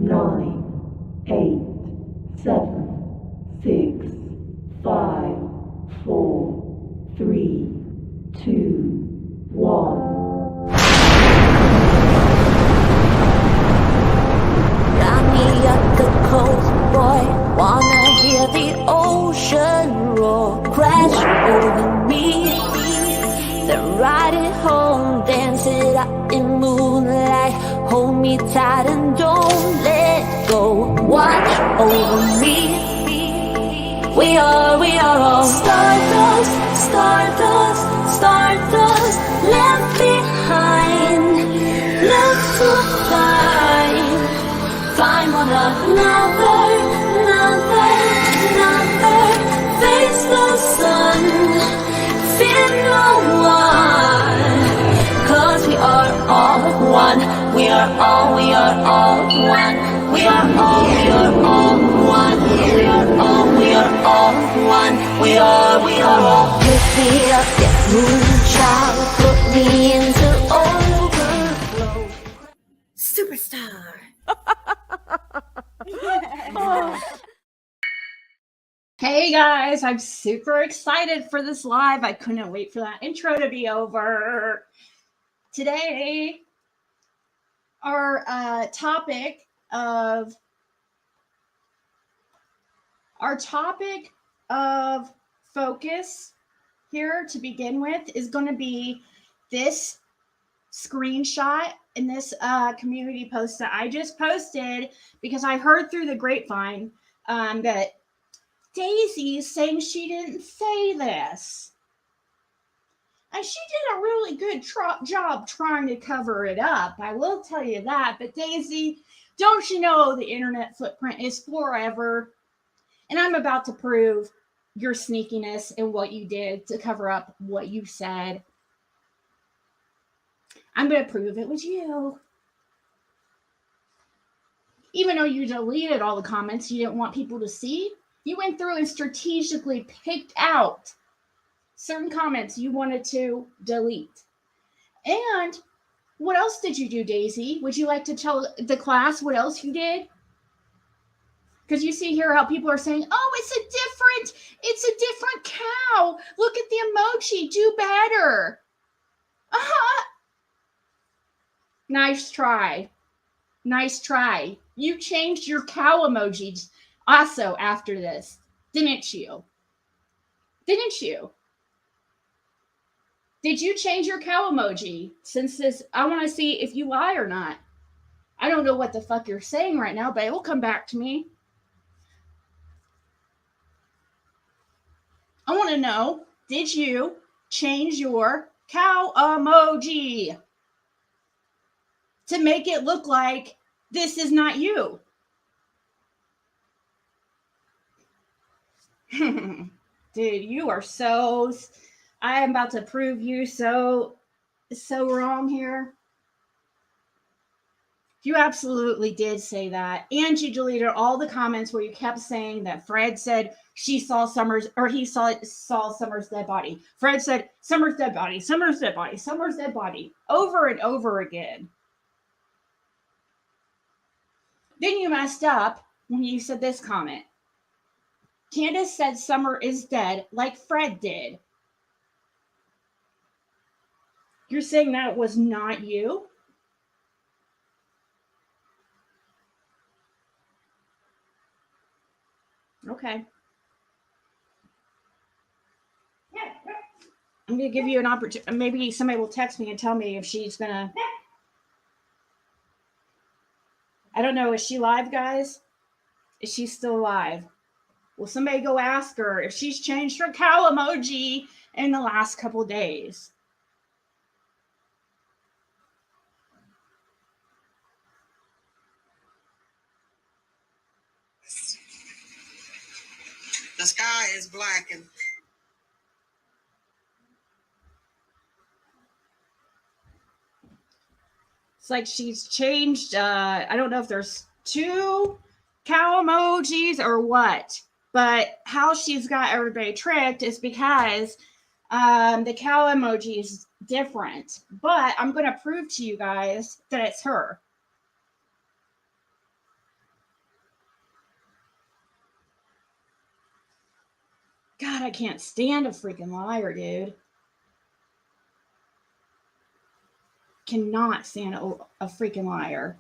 9, 8, 7, 6, 5, 4, 3, 2, 1. Got me up the coast, boy. Wanna hear the ocean roar crash over me. Then ride it home, dance it out in moonlight. Hold me tight and don't let go. Watch over me. We are all stardust, stardust, stardust. Left behind, left to find one another, face the sun, fear no one, 'cause we are all one, we are all one, we are all, we are all one, we are all one, we are all. Pick me up, get moonchild, put me into overflow. Superstar. Hey guys, I'm super excited for this live. I couldn't wait for that intro to be over. Today, our topic of focus here to begin with is going to be this screenshot in this community post that I just posted, because I heard through the grapevine that Daisy is saying she didn't say this. And she did a really good job trying to cover it up. I will tell you that. But Daisy, don't you know the internet footprint is forever? And I'm about to prove your sneakiness and what you did to cover up what you said. I'm going to prove it was you. Even though you deleted all the comments you didn't want people to see, you went through and strategically picked out certain comments you wanted to delete. And what else did you do, Daisy? Would you like to tell the class what else you did? Because you see here how people are saying, oh, it's a different cow. Look at the emoji. Do better. Nice try. Nice try. You changed your cow emojis also after this, didn't you? Didn't you? Did you change your cow emoji since this? I want to see if you lie or not. I don't know what the fuck you're saying right now, but it will come back to me. I want to know, did you change your cow emoji to make it look like this is not you? Dude, you are so... I am about to prove you so wrong here. You absolutely did say that. And you deleted all the comments where you kept saying that Fred said she saw Summer's, or he saw Summer's dead body. Fred said, Summer's dead body, Summer's dead body, Summer's dead body, over and over again. Then you messed up when you said this comment. Candace said Summer is dead like Fred did. You're saying that was not you? Okay. I'm going to give you an opportunity. Maybe somebody will text me and tell me if she's going to... I don't know. Is she live, guys? Is she still live? Will somebody go ask her if she's changed her cow emoji in the last couple days? The sky is black and it's like she's changed. I don't know if there's 2 cow emojis or what, but how she's got everybody tricked is because the cow emoji is different. But I'm going to prove to you guys that it's her. God, I can't stand a freaking liar, dude. Cannot stand a freaking liar.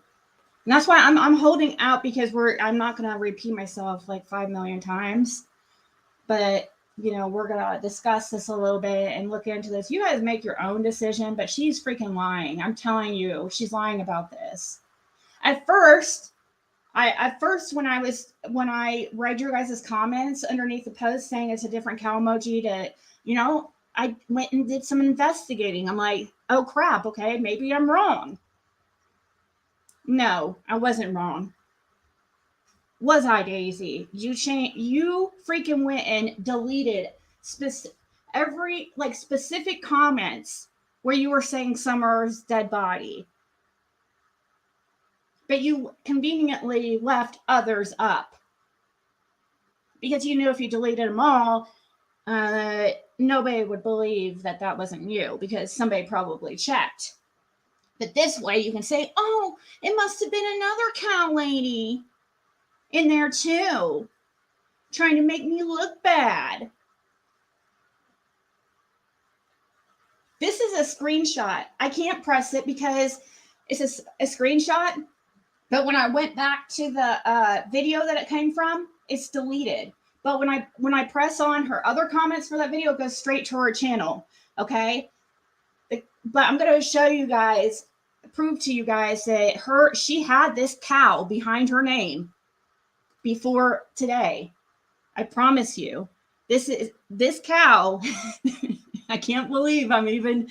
And that's why I'm holding out, because I'm not gonna repeat myself like 5 million times. But we're gonna discuss this a little bit and look into this. You guys make your own decision, but she's freaking lying. I'm telling you, she's lying about this. At first, when I read your guys' comments underneath the post saying it's a different cow emoji, I went and did some investigating. I'm like, oh crap, okay, maybe I'm wrong. No, I wasn't wrong. Was I, Daisy? You freaking went and deleted every specific comments where you were saying Summer's dead body, but you conveniently left others up because you knew if you deleted them all, nobody would believe that wasn't you, because somebody probably checked. But this way you can say, oh, it must have been another cow lady in there too, trying to make me look bad. This is a screenshot. I can't press it because it's a screenshot. But when I went back to the video that it came from, it's deleted. But when I press on her other comments for that video, it goes straight to her channel. Okay. But I'm going to show you guys, prove to you guys that she had this cow behind her name before today. I promise you. This cow. I can't believe I'm even.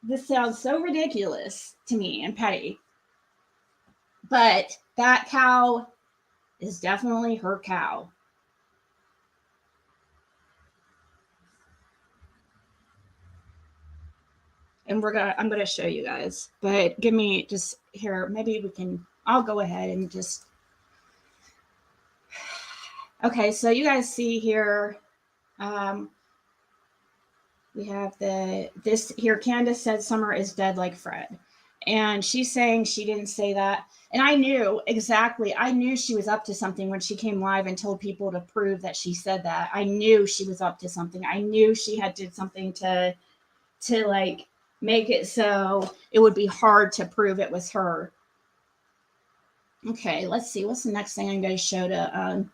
This sounds so ridiculous to me and petty. But that cow is definitely her cow. And I'm gonna show you guys. But give me just here. Maybe I'll go ahead and just. Okay, so you guys see here. We have this here. Candace said Summer is dead like Fred. And she's saying she didn't say that. And I knew exactly. I knew she was up to something when she came live and told people to prove that she said that. I knew she was up to something. I knew she had did something to like make it so it would be hard to prove it was her. Okay, let's see. What's the next thing I'm going to show to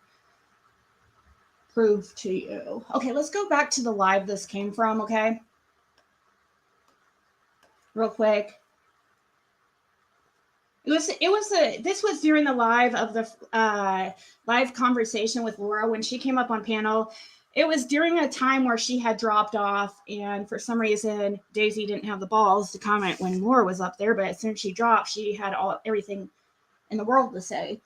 prove to you? Okay, let's go back to the live this came from, okay? Real quick. This was during the live of the live conversation with Laura when she came up on panel. It was during a time where she had dropped off, and for some reason Daisy didn't have the balls to comment when Laura was up there. But as soon as she dropped, she had everything in the world to say.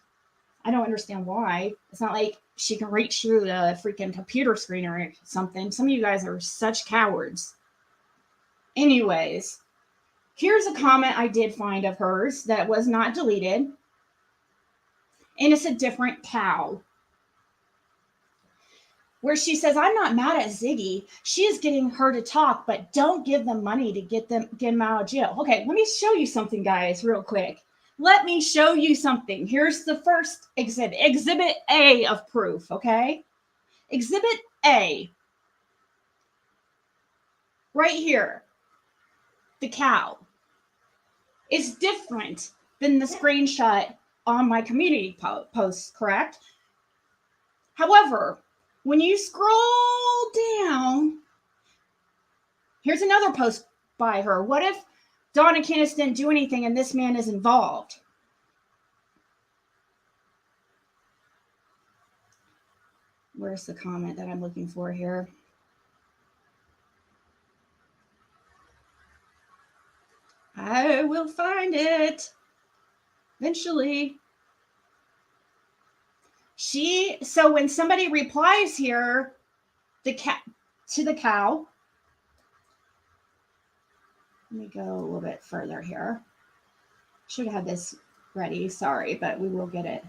I don't understand why. It's not like she can reach through the freaking computer screen or something. Some of you guys are such cowards. Anyways. Here's a comment I did find of hers that was not deleted. And it's a different cow. Where she says, I'm not mad at Ziggy. She is getting her to talk, but don't give them money to get them out of jail. Okay, let me show you something, guys, real quick. Let me show you something. Here's the first exhibit. Exhibit A of proof, okay? Exhibit A. Right here. The cow. Is different than the screenshot on my community post, correct? However, when you scroll down, here's another post by her. What if Don and Candace didn't do anything and this man is involved? Where's the comment that I'm looking for here? I will find it eventually. So when somebody replies here, to the cow, let me go a little bit further here. Should have had this ready, sorry, but we will get it.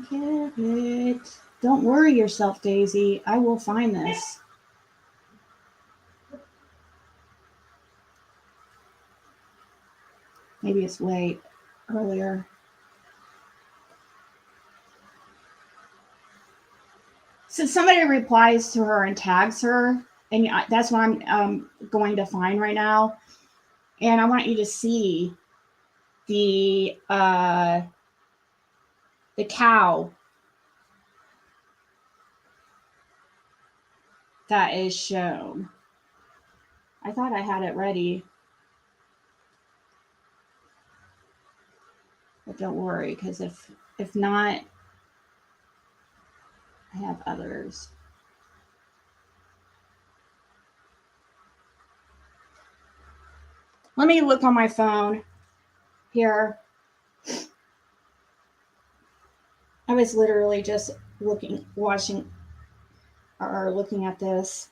Get it. Don't worry yourself, Daisy. I will find this. Maybe it's way earlier. So somebody replies to her and tags her, and that's what I'm going to find right now. And I want you to see the cow that is shown. I thought I had it ready, but don't worry, because if not, I have others. Let me look on my phone here. I was literally just looking at this.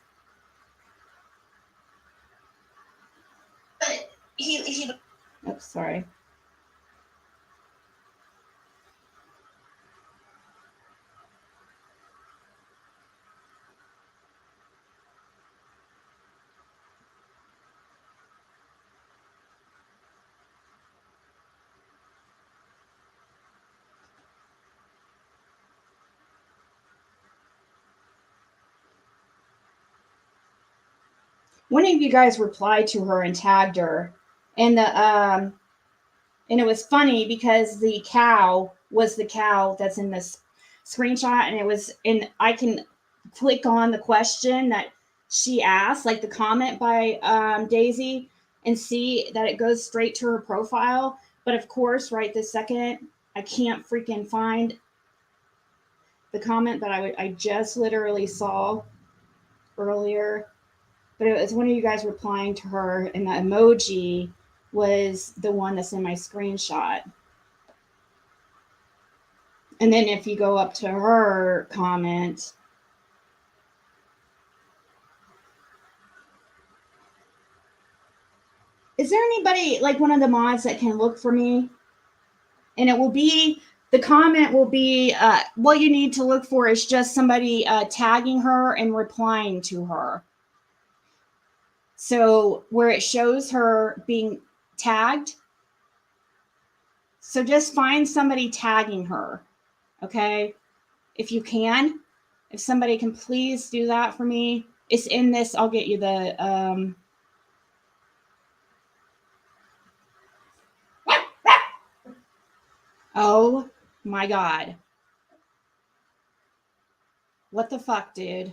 But he oops, sorry. One of you guys replied to her and tagged her, and and it was funny because the cow was the cow that's in this screenshot, and I can click on the question that she asked, like the comment by Daisy, and see that it goes straight to her profile. But of course, right this second, I can't freaking find the comment that I just literally saw earlier. But it was one of you guys replying to her, and the emoji was the one that's in my screenshot. And then if you go up to her comment, is there anybody, like one of the mods, that can look for me? And it will be, the comment will be, what you need to look for is just somebody tagging her and replying to her. So where it shows her being tagged, so just find somebody tagging her, okay? If you can, if somebody can please do that for me. It's in this, I'll get you the, oh my God. What the fuck, dude?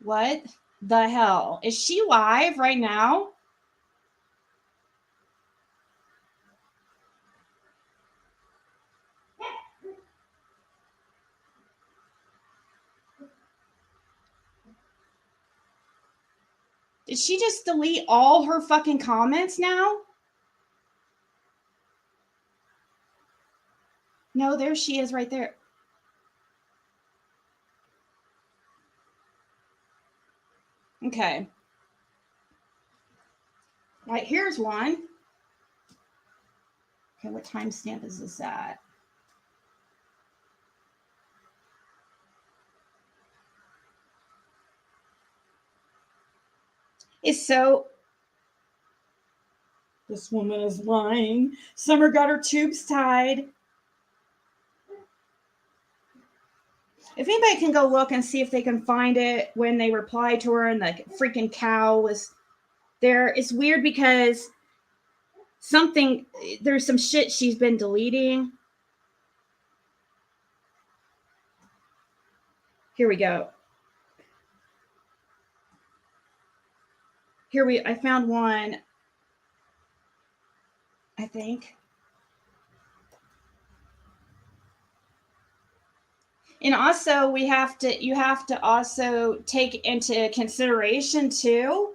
What the hell? Is she live right now? Did she just delete all her fucking comments now? No, there she is right there. Okay. Right, here's one. Okay, what timestamp is this at? It's so... This woman is lying. Summer got her tubes tied. If anybody can go look and see if they can find it when they replied to her and the freaking cow was there. It's weird because there's some shit she's been deleting. Here we go. I found one, I think. And also you have to also take into consideration too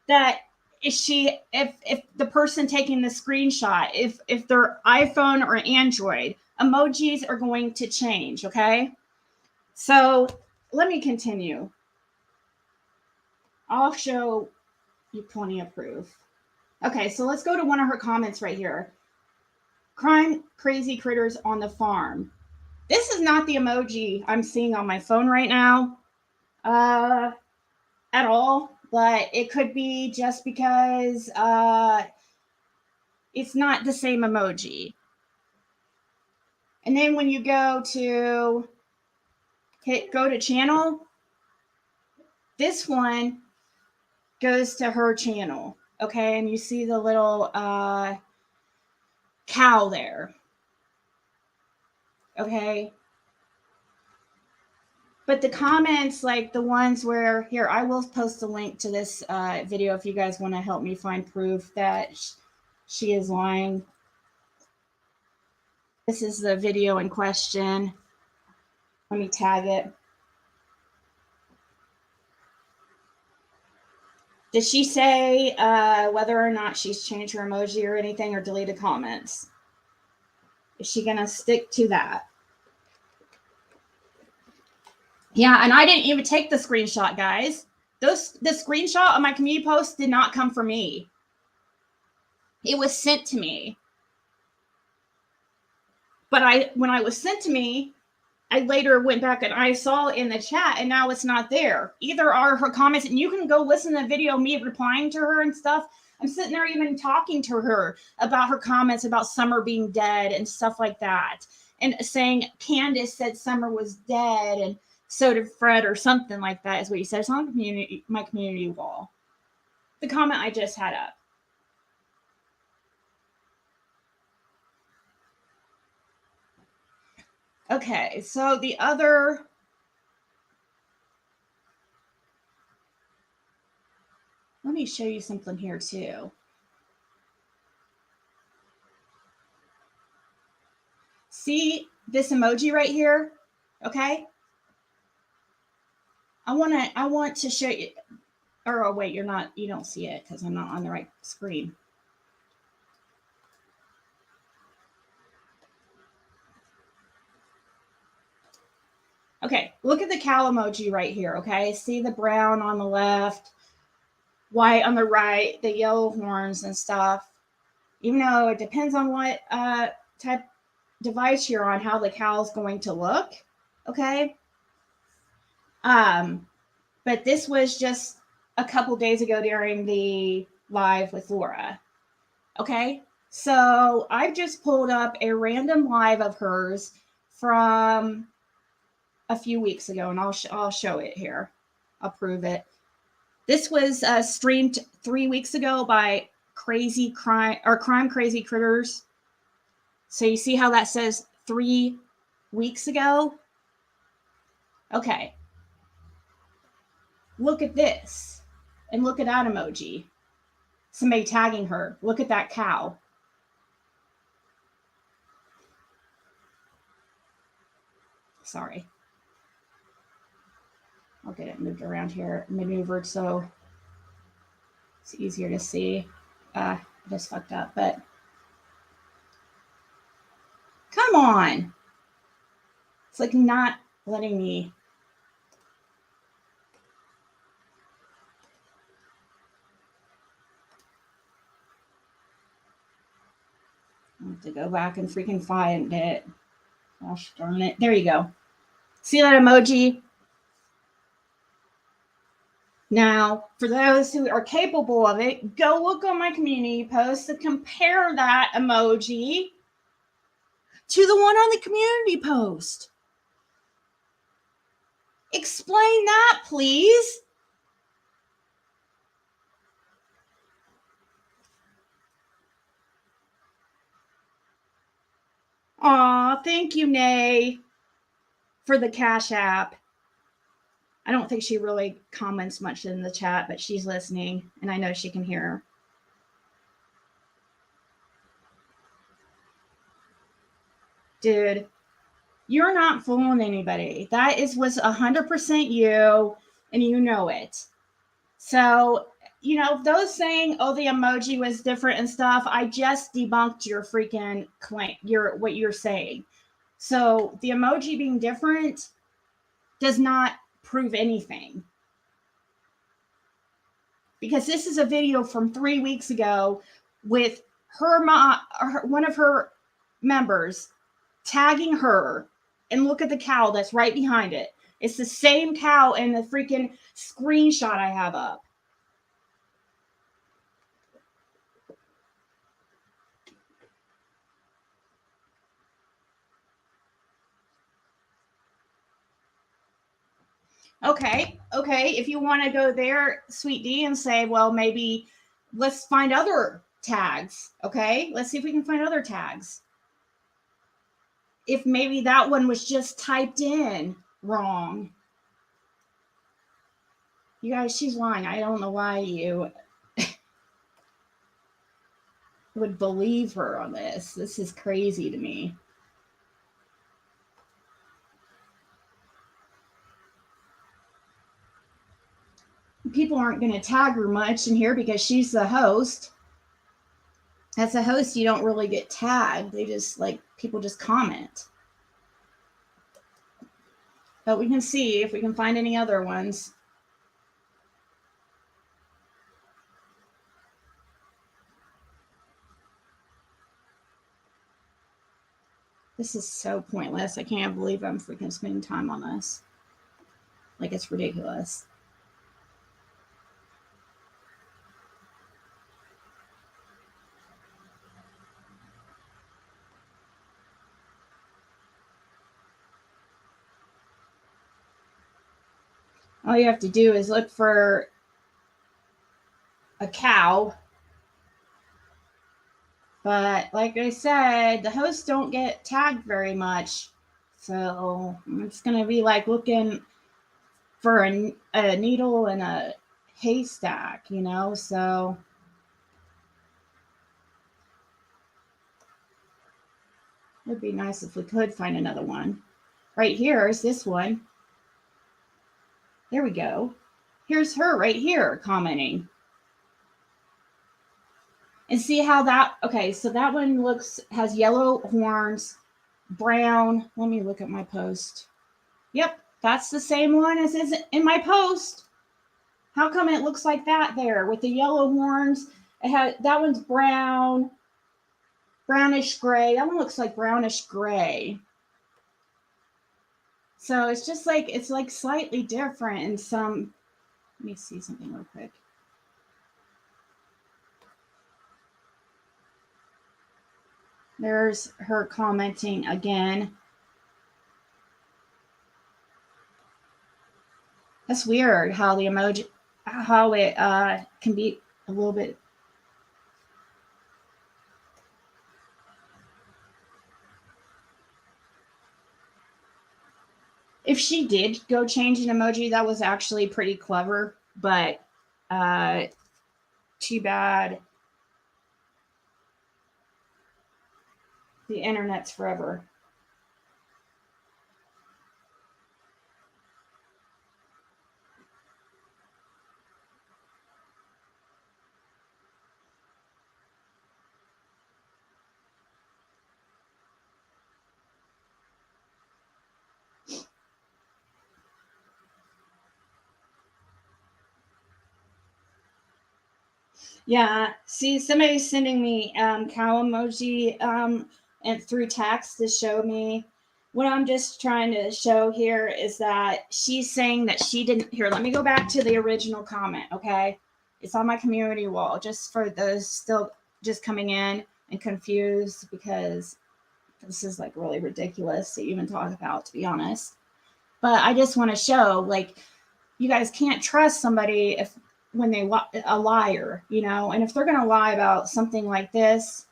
that if the person taking the screenshot, if they're iPhone or Android, emojis are going to change, okay? So let me continue. I'll show you plenty of proof. Okay, so let's go to one of her comments right here. Crime crazy critters on the farm. This is not the emoji I'm seeing on my phone right now at all, but it could be just because it's not the same emoji. And then when you go to go to channel, this one goes to her channel. Okay, and you see the little cow there. Okay. But the comments, like the ones where, here, I will post a link to this video if you guys want to help me find proof that she is lying. This is the video in question. Let me tag it. Did she say whether or not she's changed her emoji or anything, or deleted comments? Is she going to stick to that? Yeah, and I didn't even take the screenshot, guys. The screenshot of my community post did not come from me. It was sent to me. But when I was sent to me, I later went back and I saw in the chat, and now it's not there. Either are her comments, and you can go listen to the video, me replying to her and stuff. I'm sitting there even talking to her about her comments about Summer being dead and stuff like that. And saying Candace said Summer was dead, and so did Fred, or something like that is what you said. It's on my community wall. The comment I just had up. Okay, so the other, let me show you something here too. See this emoji right here? Okay. I want to show you, or oh wait, you don't see it because I'm not on the right screen. Okay, look at the cow emoji right here, okay? See the brown on the left, white on the right, the yellow horns and stuff. Even though it depends on what type device you're on, how the cow's going to look, okay? But this was just a couple days ago during the live with Laura, okay? So I've just pulled up a random live of hers from a few weeks ago, and I'll show it here. I'll prove it. This was streamed 3 weeks ago by Crime Crazy Critters. So you see how that says 3 weeks ago? Okay. Look at this, and look at that emoji. Somebody tagging her. Look at that cow. Sorry. I'll get it moved around here, maneuvered so it's easier to see. I just fucked up, but come on. It's like not letting me. I have to go back and freaking find it. Gosh darn it. There you go. See that emoji? Now, for those who are capable of it, go look on my community post to compare that emoji to the one on the community post. Explain that, please. Aw, thank you, Nay, for the Cash App. I don't think she really comments much in the chat, but she's listening, and I know she can hear. Dude, you're not fooling anybody. That was 100% you, and you know it. So, those saying, oh, the emoji was different and stuff, I just debunked your freaking claim, what you're saying. So the emoji being different does not prove anything. Because this is a video from 3 weeks ago with her mom, one of her members tagging her, and look at the cow that's right behind it. It's the same cow in the freaking screenshot I have up. Okay. If you want to go there, Sweet D, and say, well, maybe let's find other tags. Okay. Let's see if we can find other tags. If maybe that one was just typed in wrong. You guys, she's lying. I don't know why you would believe her on this. This is crazy to me. People aren't going to tag her much in here because she's the host. As a host, you don't really get tagged. They just like people just comment. But we can see if we can find any other ones. This is so pointless. I can't believe I'm freaking spending time on this. Like, it's ridiculous. All you have to do is look for a cow. But like I said, the hosts don't get tagged very much. So it's going to be like looking for a needle in a haystack, you know? So it'd be nice if we could find another one. Right here is this one. There we go. Here's her right here commenting. And see how that, okay, so that one has yellow horns, brown. Let me look at my post. Yep, that's the same one as is in my post. How come it looks like that there with the yellow horns? That one's brown, brownish gray. That one looks like brownish gray. So it's just like, it's like slightly different in some. Let me see something real quick. There's her commenting again. That's weird how the emoji, how it can be a little bit. If she did go change an emoji, that was actually pretty clever, but too bad the internet's forever. Yeah, see, somebody's sending me cow emoji and through text to show me. What I'm just trying to show here is that she's saying that she didn't. Here, let me go back to the original comment, okay? It's on my community wall, just for those still just coming in and confused, because this is like really ridiculous to even talk about, to be honest. But I just want to show, like, you guys can't trust somebody if when they a liar, you know, and if they're going to lie about something like this,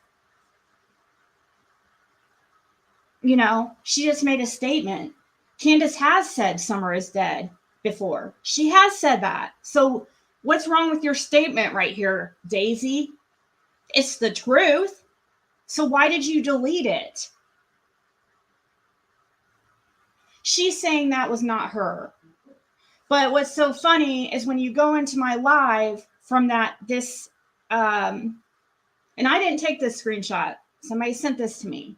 you know, she just made a statement. Candace has said summer is dead before. She has said that. So what's wrong with your statement right here, Daisy? It's the truth. So why did you delete it? She's saying that was not her. But what's so funny is when you go into my live from this, and I didn't take this screenshot. Somebody sent this to me.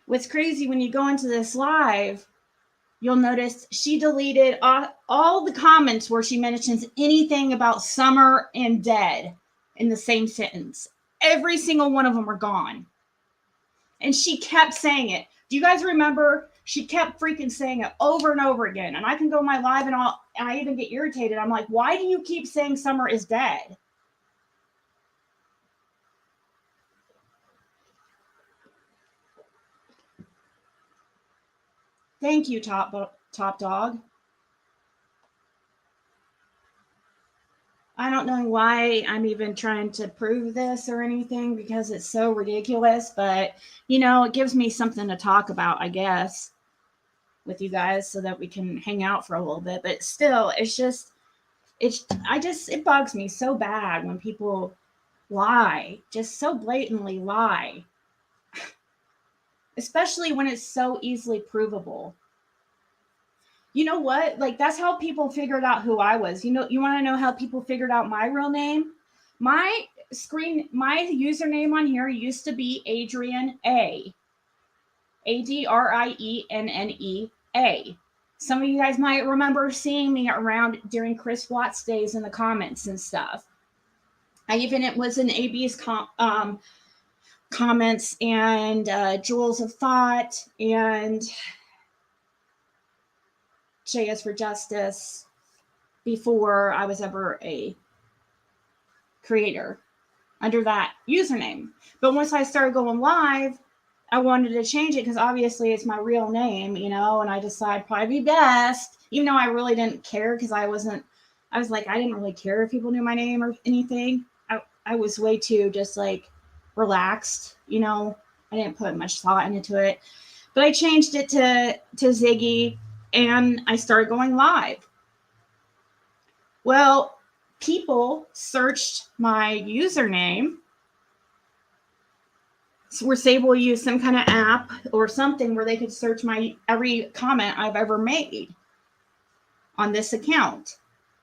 What's crazy, when you go into this live, you'll notice she deleted all the comments where she mentions anything about summer and dead in the same sentence. Every single one of them are gone. And she kept saying it. Do you guys remember? She kept freaking saying it over and over again. And I can go my live and I even get irritated. I'm like, why do you keep saying summer is dead? Thank you, Top Dog. I don't know why I'm even trying to prove this or anything because it's so ridiculous, but it gives me something to talk about, I guess, with you guys so that we can hang out for a little bit. But still, it bugs me so bad when people lie, just so blatantly lie, especially when it's so easily provable. You know what? Like, that's how people figured out who I was. You want to know how people figured out my real name? My username on here used to be Adrienne A. Adriennea. Some of you guys might remember seeing me around during Chris Watts days in the comments and stuff. It was in AB's comments and Jewels of Thought and JS for Justice before I was ever a creator under that username. But once I started going live, I wanted to change it because obviously it's my real name, and I decided probably be best, even though I really didn't care because I was like, I didn't really care if people knew my name or anything. I was way too just like relaxed, I didn't put much thought into it. But I changed it to Ziggy and I started going live. Well, people searched my username. So we're able to use some kind of app or something where they could search my every comment I've ever made on this account.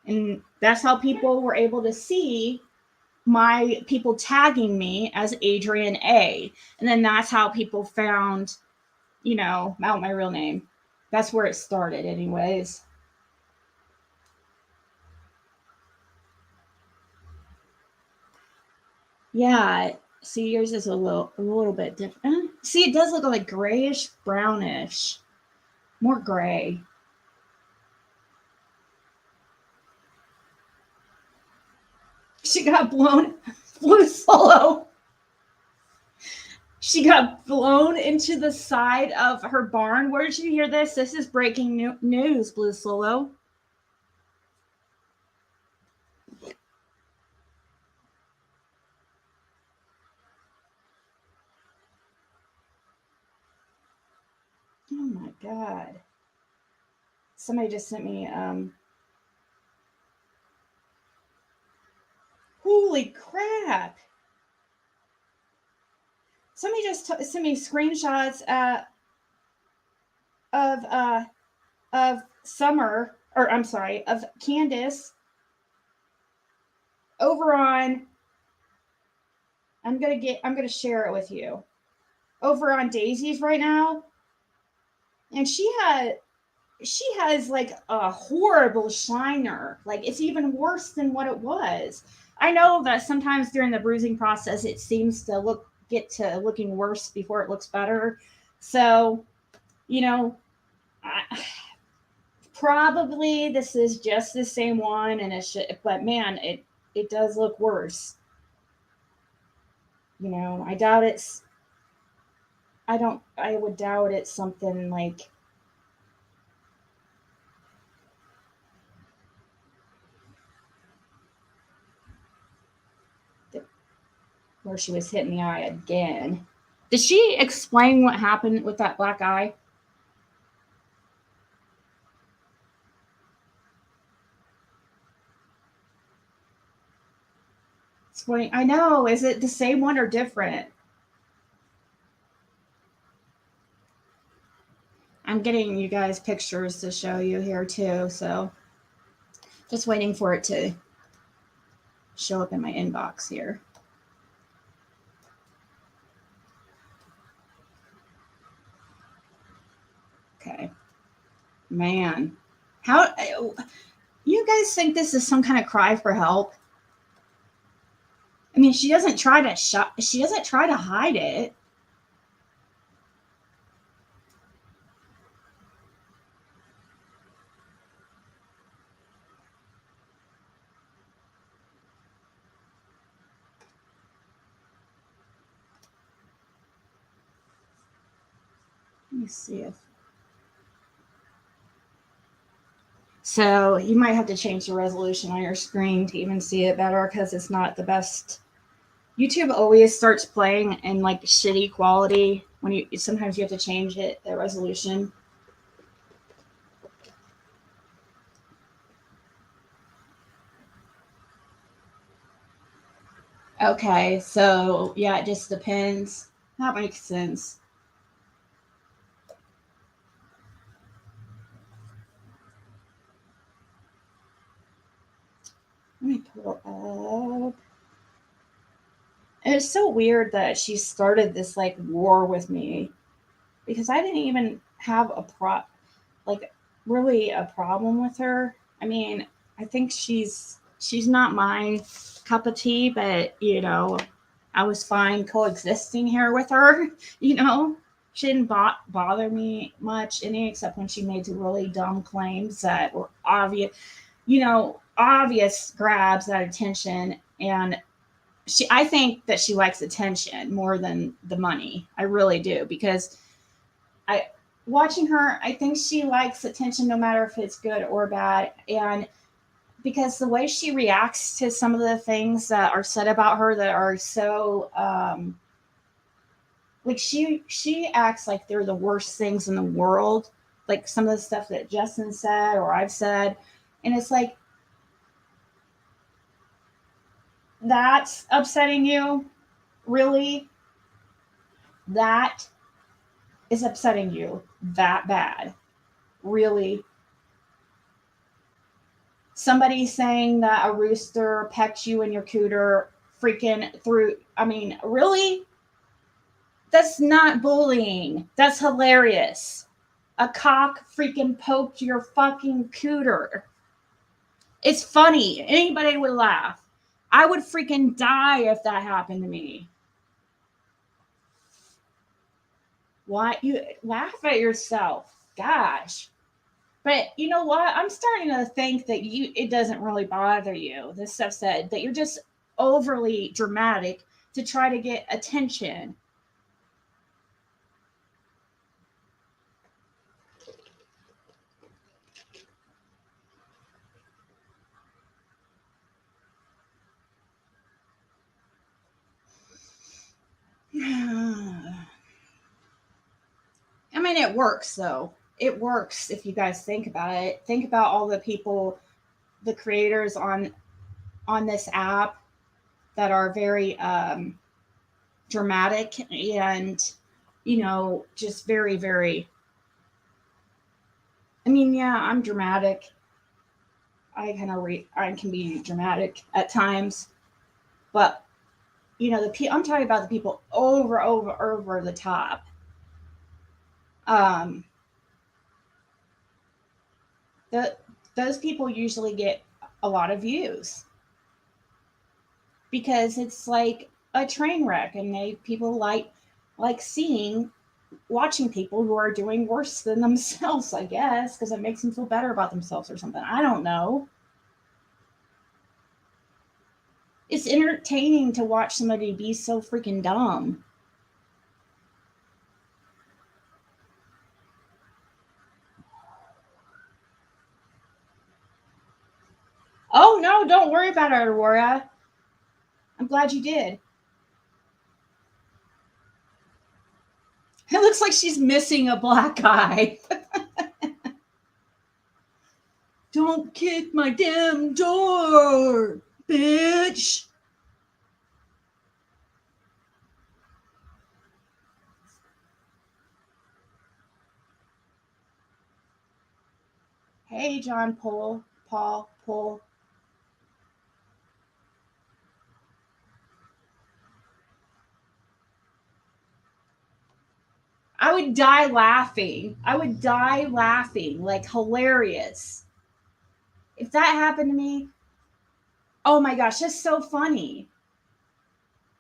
And that's how people were able to see my people tagging me as Adrienne A. And then that's how people found, out my real name. That's where it started anyways. Yeah, see, yours is a little bit different. See, it does look like grayish, brownish, more gray. She got blown, flew solo. She got blown into the side of her barn. Where did you hear this? This is breaking news, Blue Solo. Oh my God. Somebody just sent me, holy crap. Somebody just sent me screenshots of Summer, or I'm sorry, of Candace over on, I'm gonna share it with you. Over on Daisy's right now. And she has like a horrible shiner. Like, it's even worse than what it was. I know that sometimes during the bruising process it seems to get to looking worse before it looks better. So, probably this is just the same one, and but man, it does look worse. I doubt it's. I would doubt it's something like. Where she was hit in the eye again. Did she explain what happened with that black eye? Explain. I know. Is it the same one or different? I'm getting you guys pictures to show you here too, so just waiting for it to show up in my inbox here. Okay. Man. How you guys think this is some kind of cry for help? I mean, she doesn't try to hide it. Let me see if So you might have to change the resolution on your screen to even see it better because it's not the best. YouTube always starts playing in like shitty quality when you sometimes you have to change it, the resolution. Okay, so yeah, it just depends. That makes sense. Let me pull up. And it's so weird that she started this like war with me because I didn't even have like really a problem with her. I mean, I think she's not my cup of tea, but I was fine coexisting here with her. You know, she didn't bother me much, any except when she made some really dumb claims that were obvious, obvious grabs at attention. And I think that she likes attention more than the money. I really do because I watching her, I think she likes attention no matter if it's good or bad. And because the way she reacts to some of the things that are said about her that are so like she acts like they're the worst things in the world, like some of the stuff that Justin said or I've said. And it's like, that's upsetting you? Really? That is upsetting you that bad? Really? Somebody saying that a rooster pecked you in your cooter freaking through. I mean, really? That's not bullying. That's hilarious. A cock freaking poked your fucking cooter. It's funny. Anybody would laugh. I would freaking die if that happened to me. Why you laugh at yourself? Gosh. But you know what? I'm starting to think that it doesn't really bother you. This stuff said that you're just overly dramatic to try to get attention. I mean, it works though. It works if you guys think about it. Think about all the people, the creators on this app that are very dramatic and just very very. I mean, yeah, I'm dramatic. I can be dramatic at times, but I'm talking about the people over the top. Um, the those people usually get a lot of views because it's like a train wreck, and people like watching people who are doing worse than themselves, I guess, because it makes them feel better about themselves or something. I don't know. It's entertaining to watch somebody be so freaking dumb. Oh no, don't worry about it, Aurora. I'm glad you did. It looks like she's missing a black eye. Don't kick my damn door, bitch. Hey, John Paul. I would die laughing. I would die laughing, like hilarious. If that happened to me, oh my gosh, that's so funny.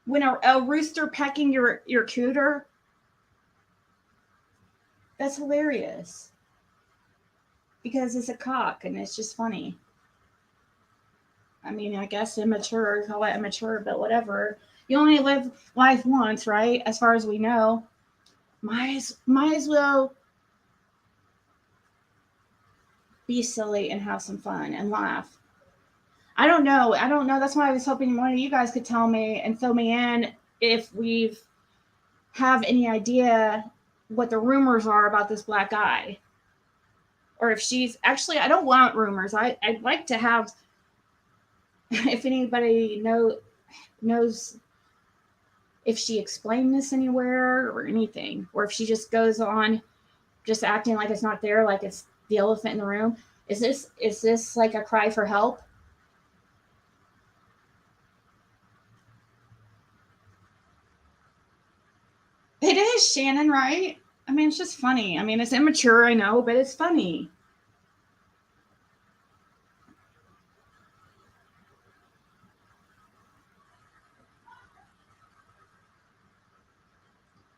When a rooster pecking your cooter, that's hilarious because it's a cock and it's just funny. I mean, I guess immature, call it immature, but whatever. You only live life once, right? As far as we know. Might as well. be silly and have some fun and laugh. I don't know. That's why I was hoping one of you guys could tell me and fill me in if we have any idea what the rumors are about this black guy. Or if she's actually, I don't want rumors. I'd like to have, if anybody knows if she explained this anywhere or anything, or if she just goes on just acting like it's not there, like it's the elephant in the room. Is this like a cry for help? It is, Shannon, right? I mean, it's just funny. I mean, it's immature, I know, but it's funny.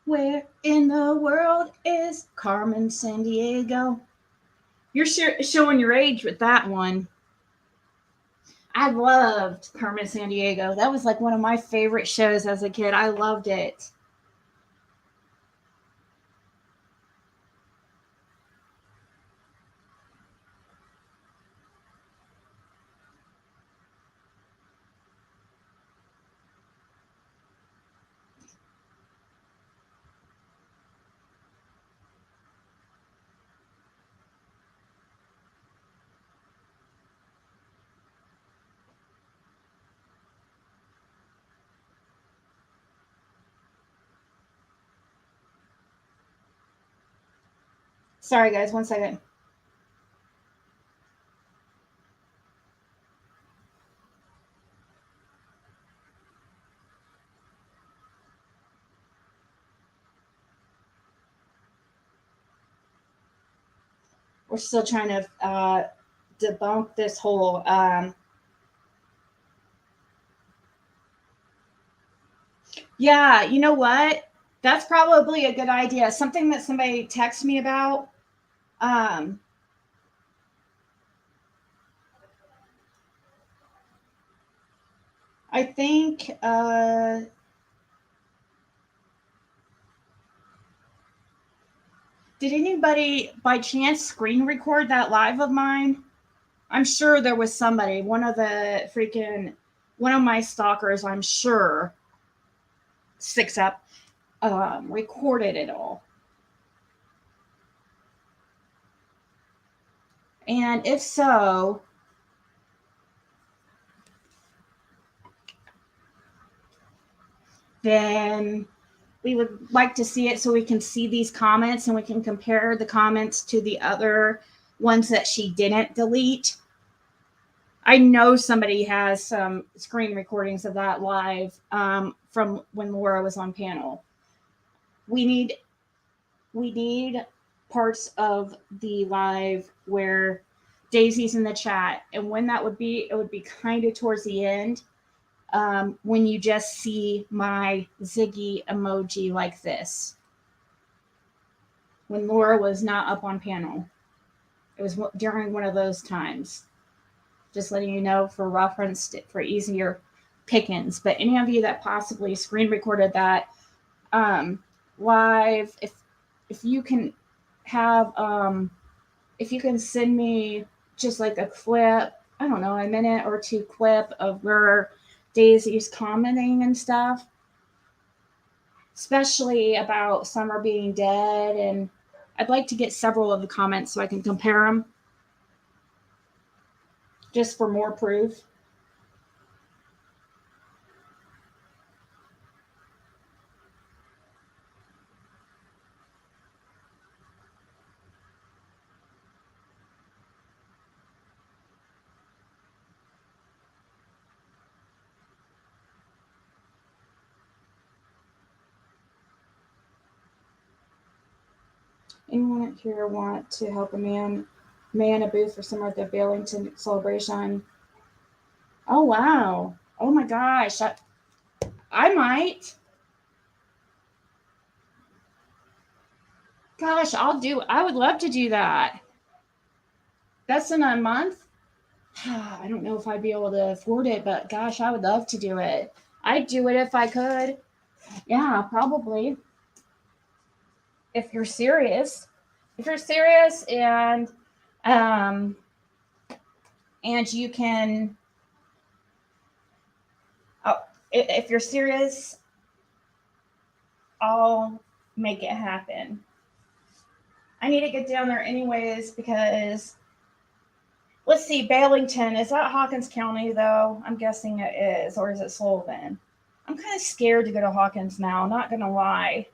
Where in the world is Carmen Sandiego? You're showing your age with that one. I loved Carmen Sandiego. That was like one of my favorite shows as a kid. I loved it. Sorry, guys, 1 second. We're still trying to debunk this whole. Yeah, you know what? That's probably a good idea. Something that somebody texted me about. Um, I think. Did anybody by chance screen record that live of mine? I'm sure there was somebody, one of my stalkers, I'm sure, six up, recorded it all. And if so, then we would like to see it so we can see these comments and we can compare the comments to the other ones that she didn't delete. I know somebody has some screen recordings of that live from when Laura was on panel. We need parts of the live where Daisy's in the chat, and when that would be, it would be kind of towards the end, when you just see my Ziggy emoji like this. When Laura was not up on panel, it was during one of those times. Just letting you know for reference, for easier pickings. But any of you that possibly screen recorded that live, if you can have if you can send me just like a clip, I don't know, a minute or two clip of where Daisy's commenting and stuff, especially about Summer being dead. And I'd like to get several of the comments so I can compare them just for more proof. Anyone here want to help a man a booth for Summer at the Billington celebration? Oh, wow. Oh, my gosh. I might. Gosh, I would love to do that. That's in a month? I don't know if I'd be able to afford it, but gosh, I would love to do it. I'd do it if I could. Yeah, probably. If you're serious. If you're serious and And you can, oh, if you're serious, I'll make it happen. I need to get down there anyways because, let's see, Balington, is that Hawkins County though? I'm guessing it is, or is it Sullivan? I'm kind of scared to go to Hawkins now, not gonna lie.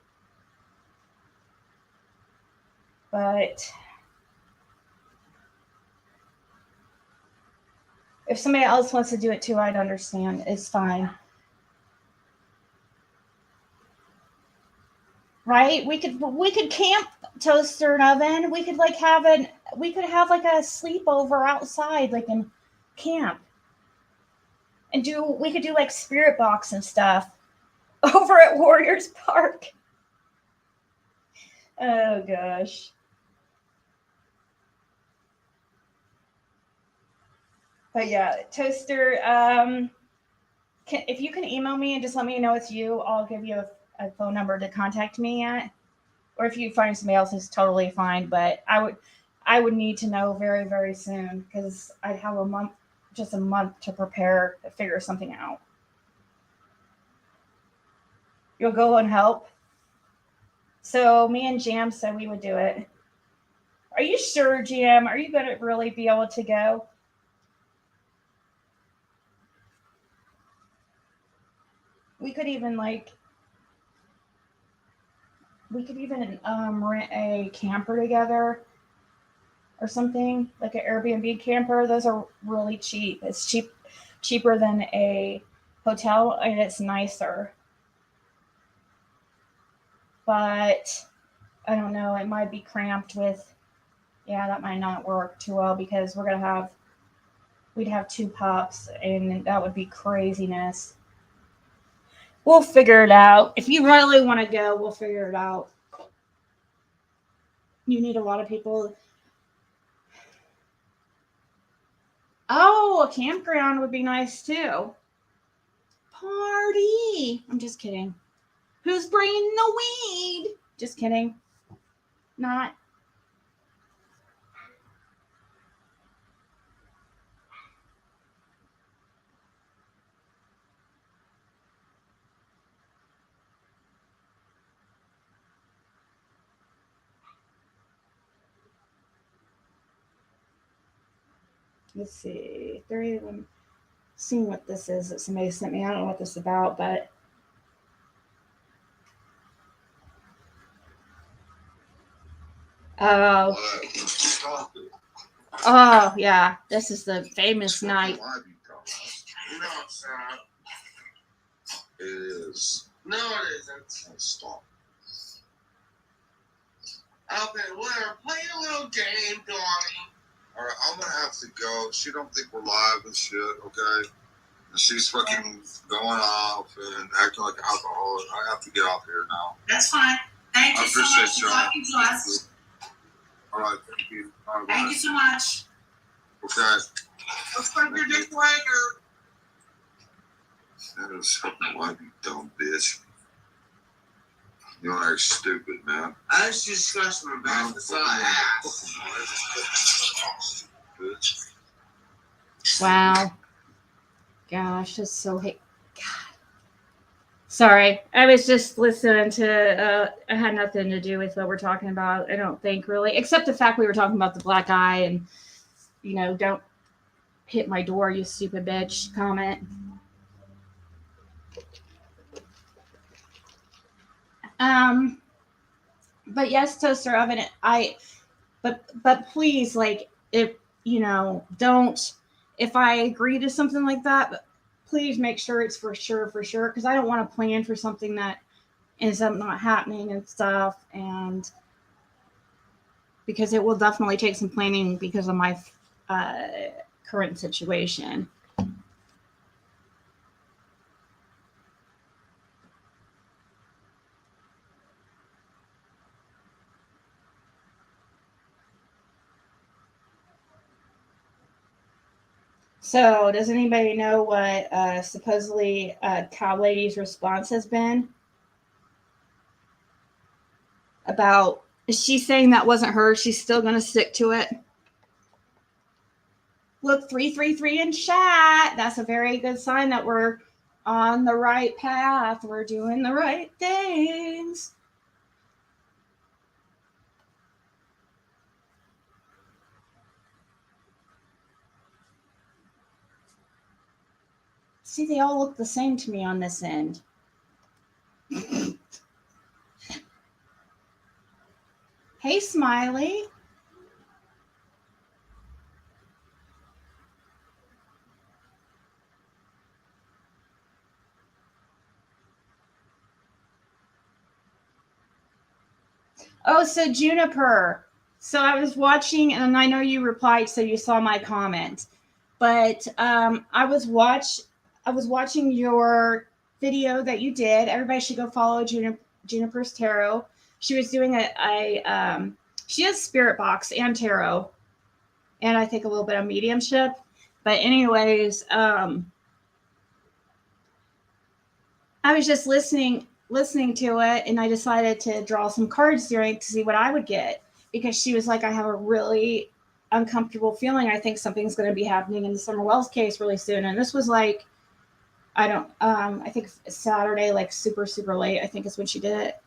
But if somebody else wants to do it too, I'd understand. It's fine. Right? We could camp, Toaster and Oven. We could have a sleepover outside, like in camp. And we could do like spirit box and stuff over at Warriors Park. Oh gosh. But yeah, Toaster, if you can email me and just let me know it's you, I'll give you a phone number to contact me at. Or if you find somebody else, it's totally fine. But I would need to know very, very soon because I'd have just a month to prepare to figure something out. You'll go and help. So me and Jam said we would do it. Are you sure, Jam? Are you going to really be able to go? We could even rent a camper together or something, like an Airbnb camper. Those are really cheap. It's cheaper than a hotel, and it's nicer. But I don't know, it might be cramped with, yeah, that might not work too well because we'd have 2 pups and that would be craziness. We'll figure it out. If you really want to go, we'll figure it out. You need a lot of people. Oh, a campground would be nice too. Party. I'm just kidding. Who's bringing the weed? Just kidding. Not. Let's see. 3 of them. Seeing what this is that somebody sent me. I don't know what this is about, but oh, yeah, this is the famous night. It is. No, it isn't. Stop. Okay, whatever. Play a little game, Donnie. All right, I'm gonna have to go. She don't think we're live and shit. Okay. And she's fucking going off and acting like an alcoholic. I have to get off here now. That's fine. Thank you so much for talking to us. All right, thank you. All right, thank you so much. Okay. Let's fuck your dick later. That is fucking why, you dumb bitch. You are stupid, man. I was just scratching my back. That's all I asked. Wow. Gosh, that's so hate. God. Sorry, I was just listening to. It had nothing to do with what we're talking about. I don't think really, except the fact we were talking about the black eye and, don't hit my door, you stupid bitch. Comment. But yes, Toaster Oven. But please, if don't. If I agree to something like that, please make sure it's for sure, because I don't want to plan for something that ends up not happening and stuff, and because it will definitely take some planning because of my current situation. So, does anybody know what supposedly Cow Lady's response has been? About, is she saying that wasn't her? She's still going to stick to it? Look, 333 in chat. That's a very good sign that we're on the right path. We're doing the right things. See, they all look the same to me on this end. Hey, Smiley. Oh, so Juniper. So I was watching, and I know you replied, so you saw my comment. But I was watching your video that you did. Everybody should go follow Juniper's Tarot. She was doing she has spirit box and tarot, and I think a little bit of mediumship. But anyways, I was just listening to it, and I decided to draw some cards during to see what I would get, because she was like, I have a really uncomfortable feeling. I think something's going to be happening in the Summer Wells case really soon. And this was like, I think Saturday, like super, super late, I think is when she did it.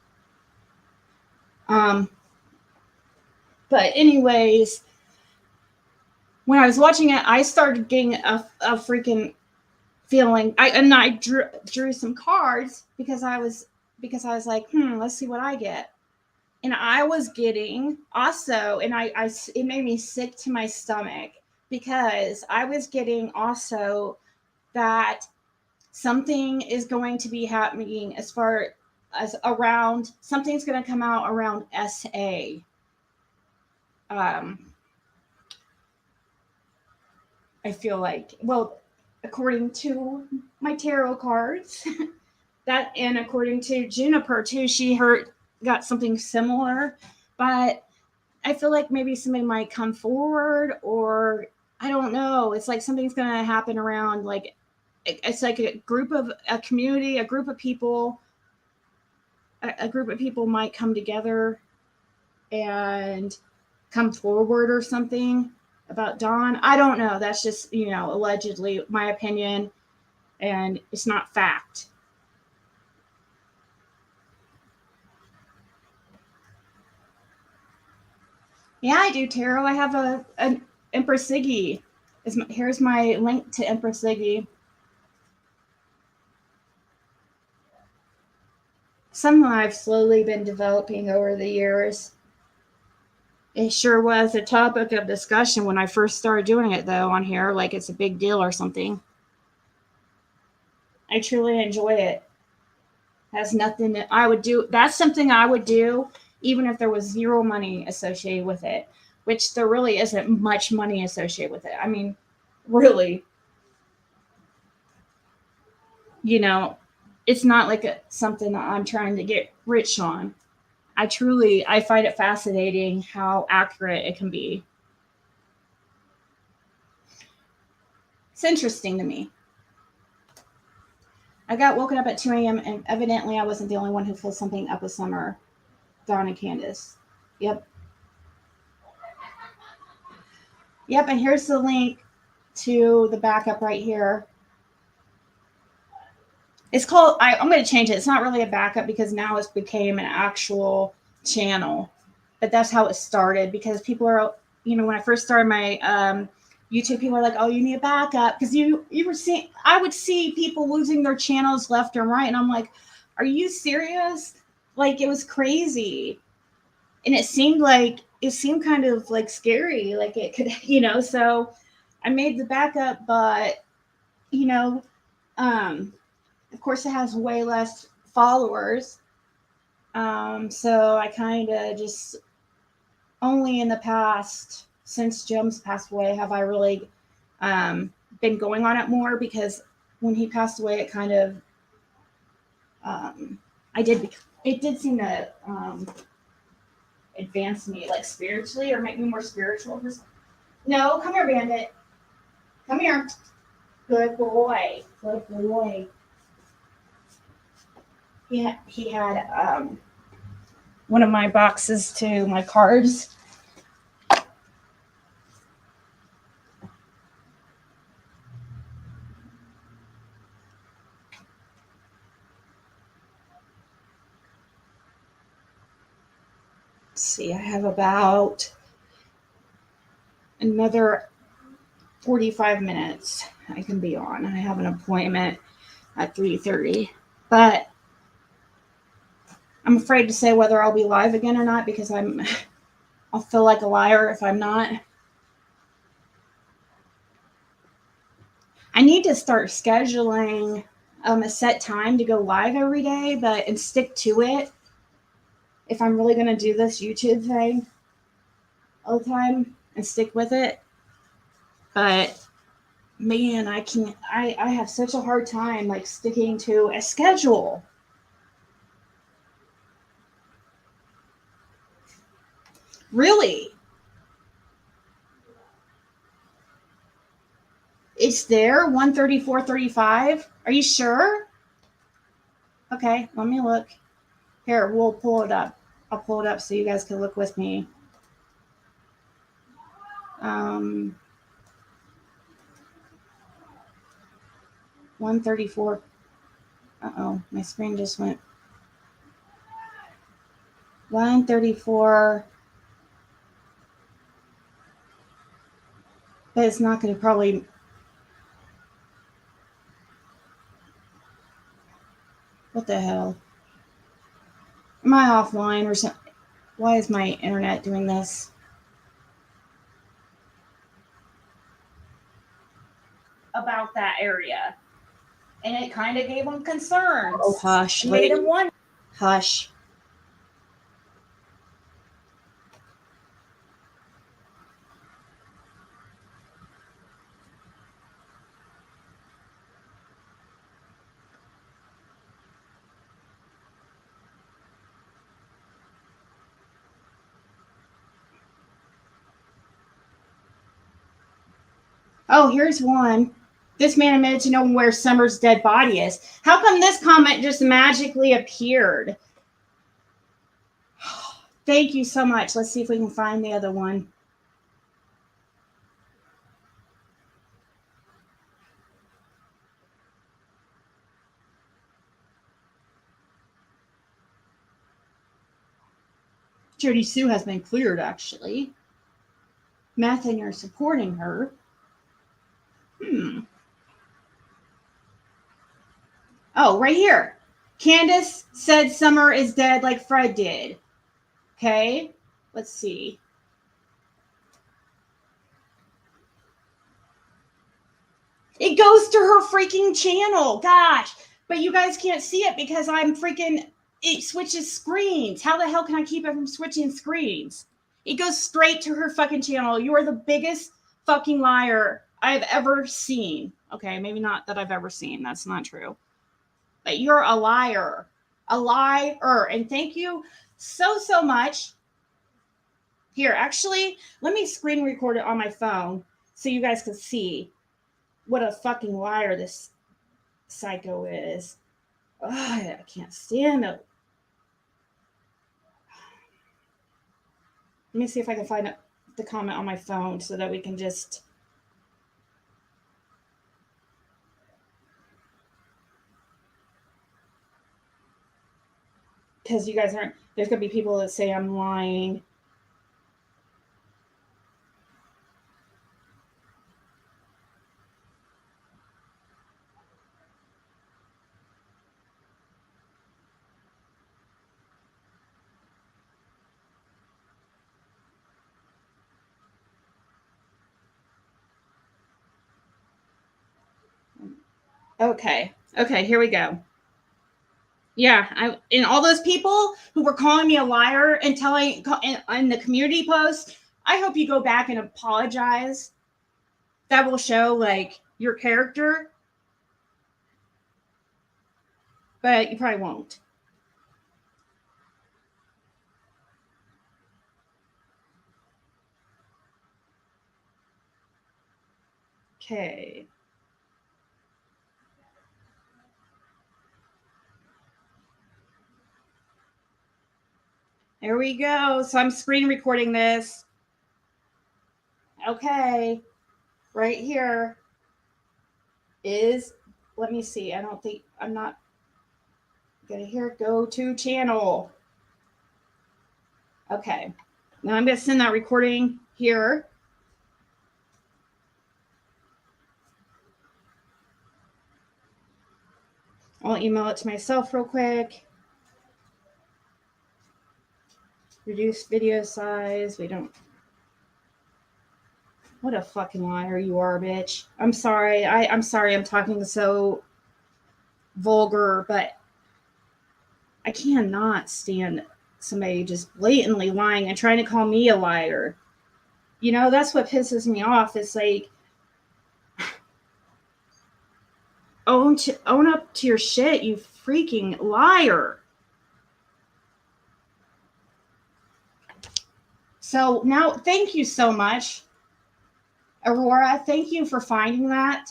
But anyways, when I was watching it, I started getting a freaking feeling. I drew some cards because I was like, let's see what I get. And I was getting also, and it made me sick to my stomach, because I was getting also that something is going to be happening as far as around, something's going to come out around SA. I feel like, well, according to my tarot cards, that, and according to Juniper too, she got something similar, but I feel like maybe somebody might come forward, or I don't know. It's like something's going to happen around, like, it's like a group of people might come together and come forward or something about Don. I don't know. That's just, allegedly my opinion, and it's not fact. Yeah, I do tarot. I have an Empress Siggy. Here's my link to Empress Siggy. Something I've slowly been developing over the years. It sure was a topic of discussion when I first started doing it, though, on here, like it's a big deal or something. I truly enjoy it. Has nothing that I would do. That's something I would do even if there was zero money associated with it, which there really isn't much money associated with it. I mean, really, it's not like something that I'm trying to get rich on. I find it fascinating how accurate it can be. It's interesting to me. I got woken up at 2 a.m. and evidently I wasn't the only one who feels something up with Summer, Don, and Candace. Yep. And here's the link to the backup right here. It's called, I'm going to change it. It's not really a backup because now it's became an actual channel. But that's how it started, because people are, when I first started my YouTube, people are like, oh, you need a backup. Because I would see people losing their channels left and right. And I'm like, are you serious? Like, it was crazy. And it seemed kind of like scary. Like it could, so I made the backup, but, of course, it has way less followers. So I kind of just, only in the past, since Jim's passed away, have I really been going on it more, because when he passed away, it kind of, it did seem to advance me, like, spiritually, or make me more spiritual. No, come here, Bandit. Come here. Good boy. Good boy. He had one of my boxes to my cards. see, I have about another 45 minutes I can be on. I have an appointment at 3:30, but I'm afraid to say whether I'll be live again or not because I'll feel like a liar if I'm not. I need to start scheduling a set time to go live every day, and stick to it if I'm really going to do this YouTube thing all the time and stick with it. But man, I have such a hard time like sticking to a schedule. Really? It's there, 134.35. Are you sure? Okay, let me look. Here, we'll pull it up. I'll pull it up so you guys can look with me. 134. Uh-oh, my screen just went. 134. But it's not going to probably. What the hell? Am I offline or something? Why is my internet doing this? About that area. And it kind of gave them concerns. Oh, hush. Made them wonder. Hush. Oh, here's one. This man admitted to knowing where Summer's dead body is. How come this comment just magically appeared? Thank you so much. Let's see if we can find the other one. Jody Sue has been cleared, actually. Meth and you're supporting her. Oh, right here. Candace said Summer is dead like Fred did. Okay, let's see. It goes to her freaking channel. Gosh. But you guys can't see it because I'm freaking... It switches screens. How the hell can I keep it from switching screens? It goes straight to her fucking channel. You are the biggest fucking liar I've ever seen. Okay, maybe not that I've ever seen. That's not true. But you're a liar. A liar. And thank you so much. Here, actually, let me screen record it on my phone so you guys can see what a fucking liar this psycho is. Ugh, I can't stand it. Let me see if I can find the comment on my phone so that we can just... Because you guys aren't... There's going to be people that say I'm lying. Okay, here we go. Yeah, and all those people who were calling me a liar and telling in the community post, I hope you go back and apologize. That will show like your character, but you probably won't. Okay. There we go. So I'm screen recording this. Okay. Right here is, let me see. I'm not going to hear go to channel. Okay. Now I'm going to send that recording here. I'll email it to myself real quick. Reduce video size. We don't. What a fucking liar you are, bitch. I'm sorry. I'm sorry I'm talking so vulgar, but I cannot stand somebody just blatantly lying and trying to call me a liar. You know, that's what pisses me off. It's like, own up to your shit, you freaking liar. So now, thank you so much, Aurora. Thank you for finding that.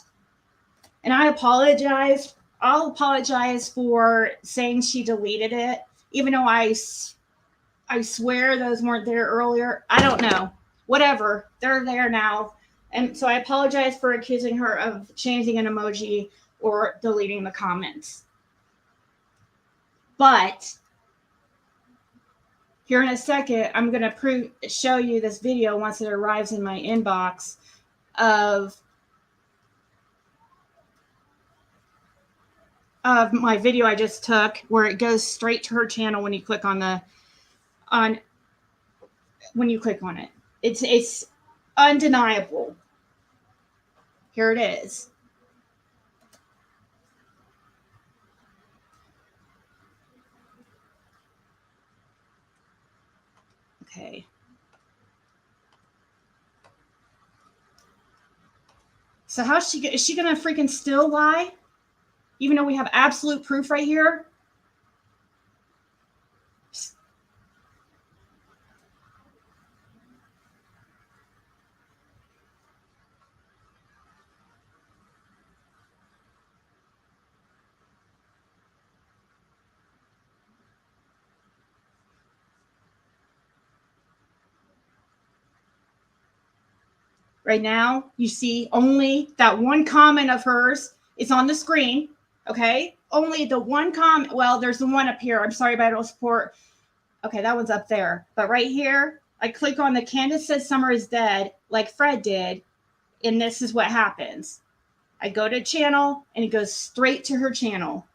And I apologize. I'll apologize for saying she deleted it, even though I swear those weren't there earlier. I don't know. Whatever. They're there now. And so I apologize for accusing her of changing an emoji or deleting the comments. But here in a second, I'm going to show you this video once it arrives in my inbox of my video I just took, where it goes straight to her channel when you click on when you click on it. It's undeniable. Here it is. Okay. So is she gonna freaking still lie? Even though we have absolute proof right here? Right now, you see only that one comment of hers is on the screen. Okay? Only the one comment. Well, there's the one up here. I'm sorry, but I don't support. Okay, that one's up there. But right here, I click on the Candace says Summer is dead, like Fred did, and this is what happens. I go to channel, and it goes straight to her channel.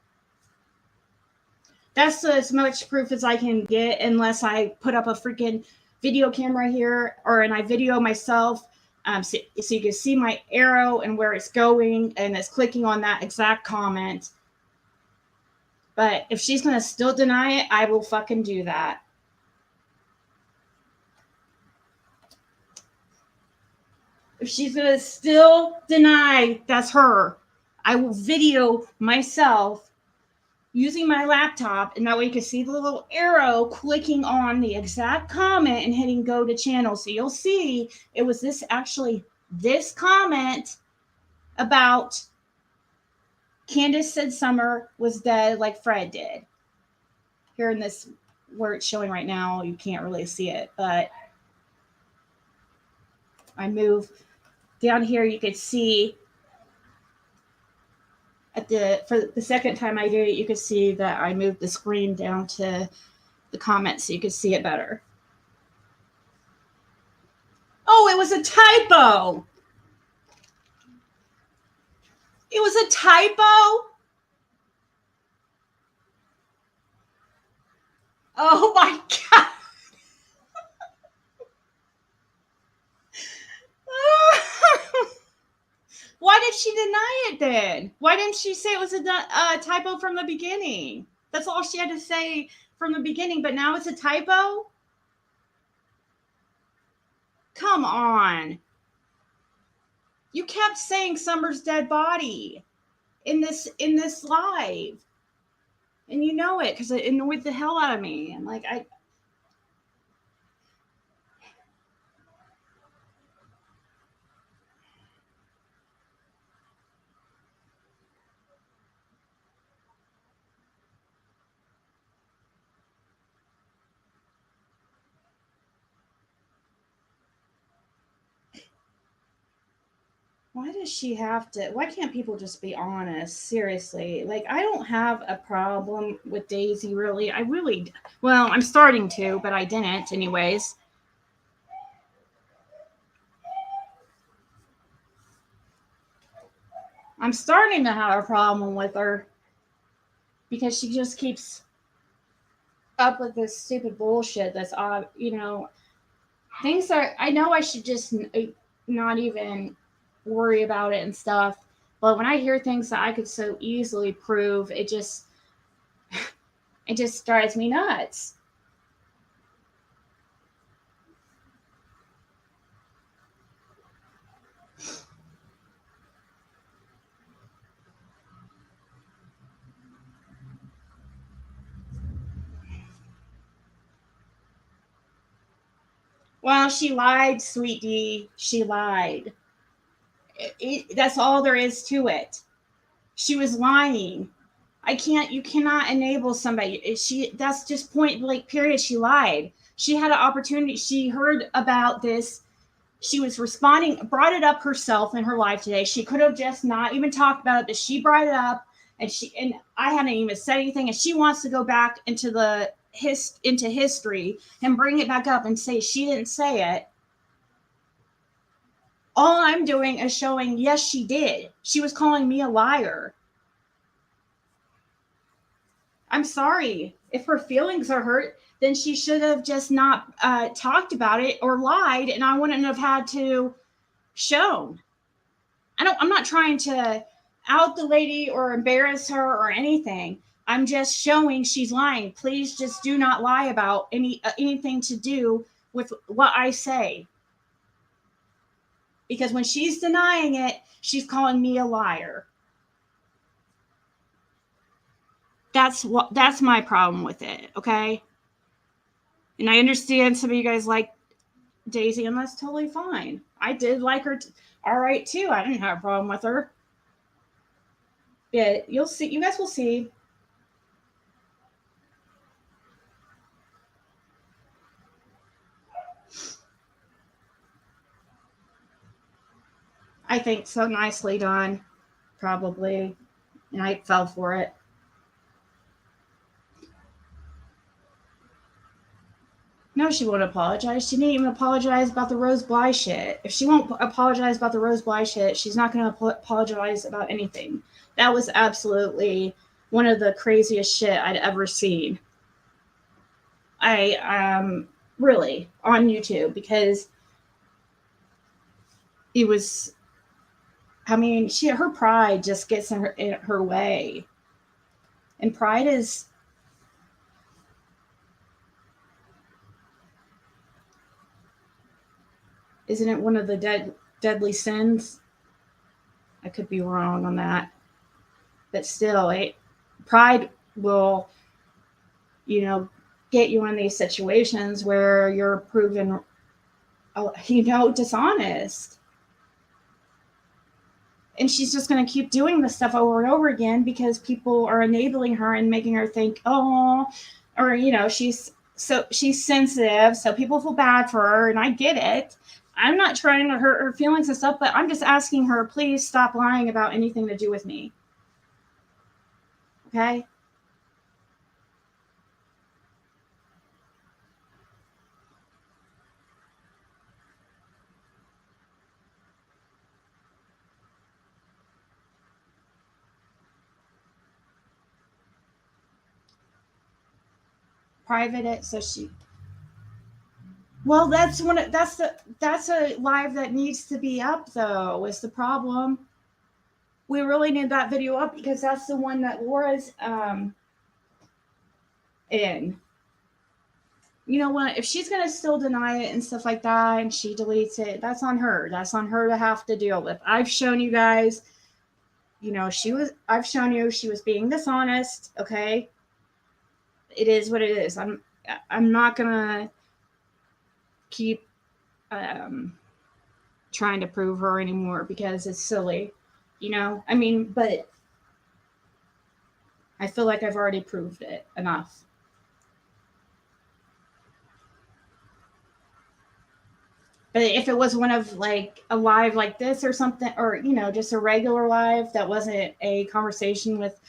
That's as much proof as I can get, unless I put up a freaking video camera here, and I video myself, so you can see my arrow and where it's going, and it's clicking on that exact comment. But if she's going to still deny it, I will fucking do that. If she's going to still deny that's her, I will video myself using my laptop, and that way you can see the little arrow clicking on the exact comment and hitting go to channel. So you'll see it was this comment about Candace said Summer was dead like Fred did. Here in this, where it's showing right now, you can't really see it, but I move down here, you could see for the second time I did it, you could see that I moved the screen down to the comments so you could see it better. Oh, it was a typo. It was a typo. Oh my God. Why did she deny it then? Why didn't she say it was a typo from the beginning? That's all she had to say from the beginning, but now it's a typo? Come on. You kept saying Summer's dead body in this live. And you know it because it annoyed the hell out of me. And like Why does she have to? Why can't people just be honest? Seriously. Like, I don't have a problem with Daisy, really. Well, I'm starting to, but I didn't, anyways. I'm starting to have a problem with her because she just keeps up with this stupid bullshit that's, things are, I know I should just not even worry about it and stuff. But when I hear things that I could so easily prove, it just drives me nuts. Well, she lied, sweet D. She lied. That's all there is to it. She was lying. You cannot enable somebody. That's just point blank, period. She lied. She had an opportunity. She heard about this. She was responding, brought it up herself in her life today. She could have just not even talked about it, but she brought it up, and I hadn't even said anything. And she wants to go back into into history and bring it back up and say she didn't say it. All I'm doing is showing, yes, she did. She was calling me a liar. I'm sorry. If her feelings are hurt, then she should have just not talked about it or lied, and I wouldn't have had to shown. I'm not trying to out the lady or embarrass her or anything. I'm just showing she's lying. Please just do not lie about anything to do with what I say. Because when she's denying it, she's calling me a liar. That's my problem with it, okay? And I understand some of you guys like Daisy, and that's totally fine. I did like her all right too. I didn't have a problem with her. But you'll see, you guys will see. I think so nicely done, probably. And I fell for it. No, she won't apologize. She didn't even apologize about the Rose Bly shit. If she won't apologize about the Rose Bly shit, she's not going to apologize about anything. That was absolutely one of the craziest shit I'd ever seen. Really on YouTube, because it was, I mean, her pride just gets in her way. And pride isn't it one of the deadly sins? I could be wrong on that. But still, pride will, get you in these situations where you're proven, dishonest. And she's just going to keep doing this stuff over and over again because people are enabling her and making her think, oh, or, she's sensitive. So people feel bad for her. And I get it. I'm not trying to hurt her feelings and stuff, but I'm just asking her, please stop lying about anything to do with me. Okay? Private it so she. Well, that's a live that needs to be up though. Is the problem? We really need that video up because that's the one that Laura's in. You know what? If she's gonna still deny it and stuff like that, and she deletes it, that's on her. That's on her to have to deal with. I've shown you guys. I've shown you she was being dishonest. Okay. It is what it is. I'm not gonna keep trying to prove her anymore because it's silly. I mean, but I feel like I've already proved it enough. But if it was one of like a live like this or something, or just a regular live that wasn't a conversation with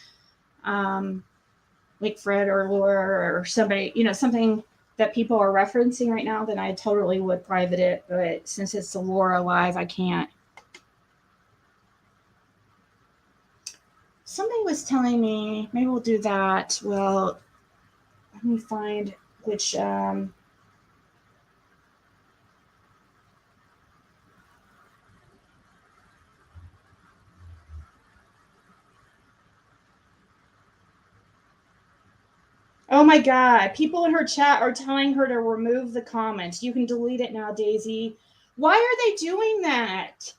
like Fred or Laura or somebody, something that people are referencing right now, then I totally would private it. But since it's the Laura live, I can't. Somebody was telling me maybe we'll do that. Well, let me find which oh my God. People in her chat are telling her to remove the comments. You can delete it now, Daisy. Why are they doing that?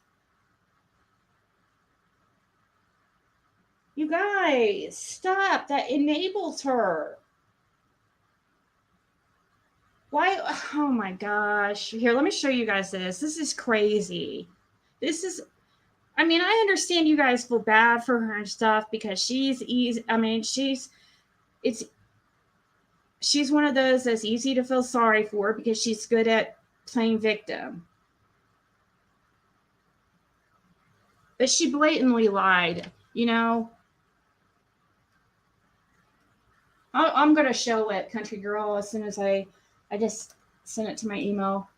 You guys, stop. That enables her. Why? Oh my gosh. Here, let me show you guys this. This is crazy. This is, I mean, I understand you guys feel bad for her and stuff because she's easy. I mean, she's one of those that's easy to feel sorry for because she's good at playing victim. But she blatantly lied, I'm going to show it, Country Girl, as soon as I just sent it to my email.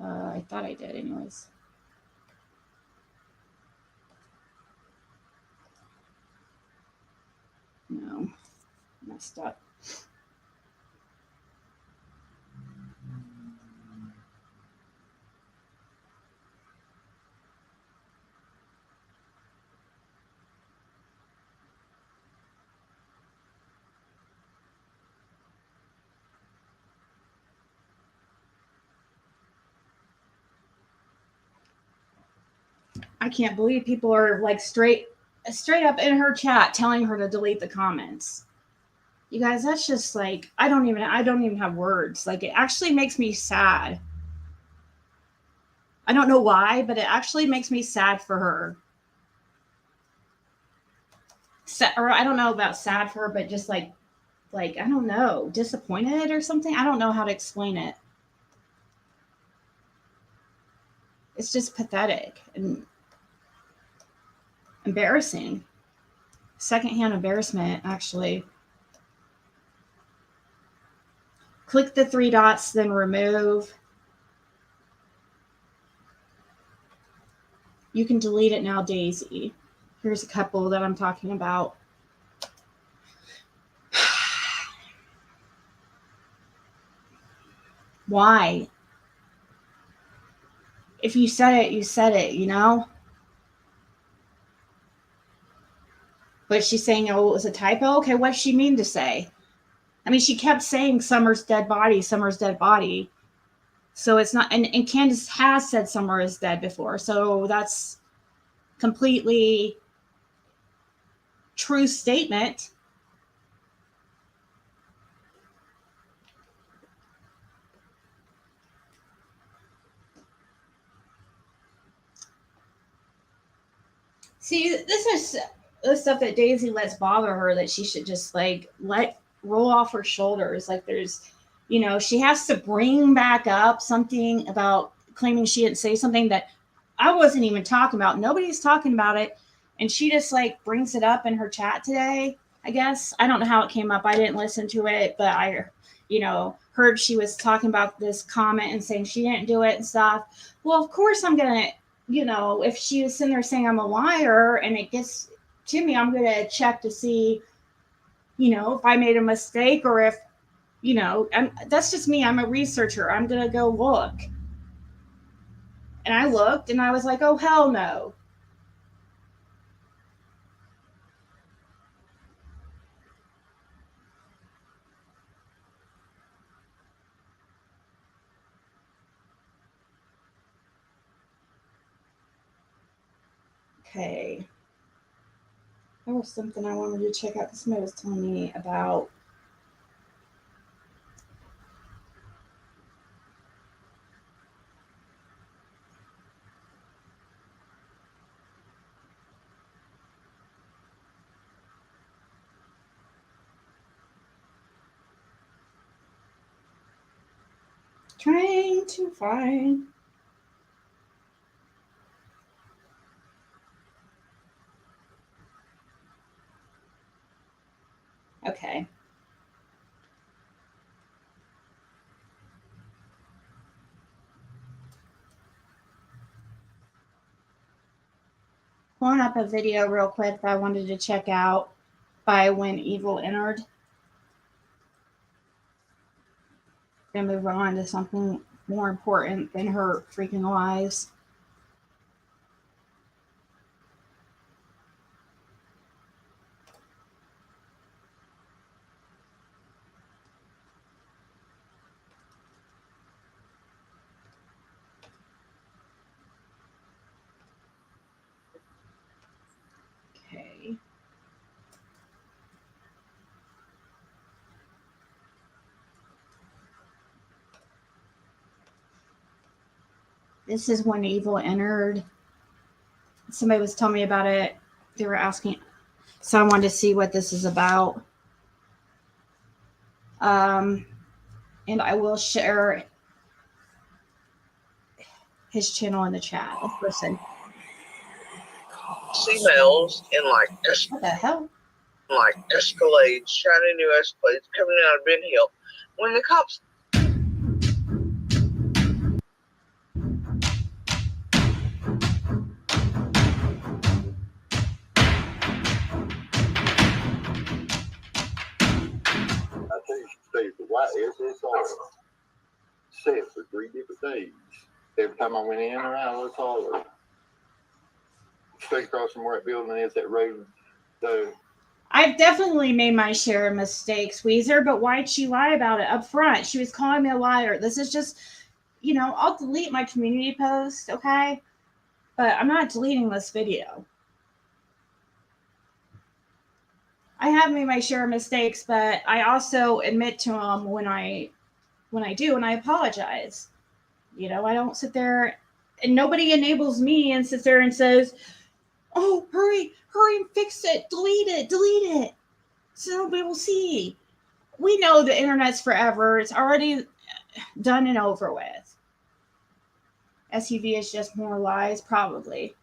I thought I did anyways. No, messed up. I can't believe people are like straight up in her chat telling her to delete the comments. You guys, that's just like I don't even have words. Like it actually makes me sad. I don't know why, but it actually makes me sad for her. Or I don't know about sad for her, but just like I don't know, disappointed or something. I don't know how to explain it. It's just pathetic and embarrassing. Secondhand embarrassment, actually. Click the 3 dots, then remove. You can delete it now, Daisy. Here's a couple that I'm talking about. Why? If you said it, you said it, But she's saying, oh, it was a typo? Okay, what does she mean to say? I mean, she kept saying Summer's dead body, Summer's dead body. So it's not, and Candace has said Summer is dead before. So that's completely true statement. See, this is the stuff that Daisy lets bother her that she should just like let roll off her shoulders. Like there's, she has to bring back up something about claiming she didn't say something that I wasn't even talking about. Nobody's talking about it. And she just like brings it up in her chat today, I guess. I don't know how it came up. I didn't listen to it, but I, heard she was talking about this comment and saying she didn't do it and stuff. Well, of course I'm going to, if she was sitting there saying I'm a liar and it gets to me, I'm going to check to see, if I made a mistake or if, that's just me. I'm a researcher. I'm going to go look. And I looked and I was like, oh, hell no. Okay. There was something I wanted to check out because somebody was telling me about. Trying to find. Okay. Pulling up a video real quick that I wanted to check out by When Evil Entered. Gonna move on to something more important than her freaking lives. Okay. This is When Evil Entered. Somebody was telling me about it. They were asking, so I wanted to see what this is about. And I will share his channel in the chat. Let's listen. Females in What the hell? Escalades, shiny new Escalades coming out of Ben Hill. When the cops I tell you, Steve, the white SSR set for 3 different days. Every time I went in or out of the collar, straight across from where that building is, that road, I've definitely made my share of mistakes, Weezer, but why'd she lie about it up front? She was calling me a liar. This is just, I'll delete my community post, okay? But I'm not deleting this video. I have made my share of mistakes, but I also admit to them when I do, and I apologize. I don't sit there, and nobody enables me and sits there and says, "Oh, hurry and fix it, delete it, so nobody will see." We know the internet's forever. It's already done and over with. SUV is just more lies, probably.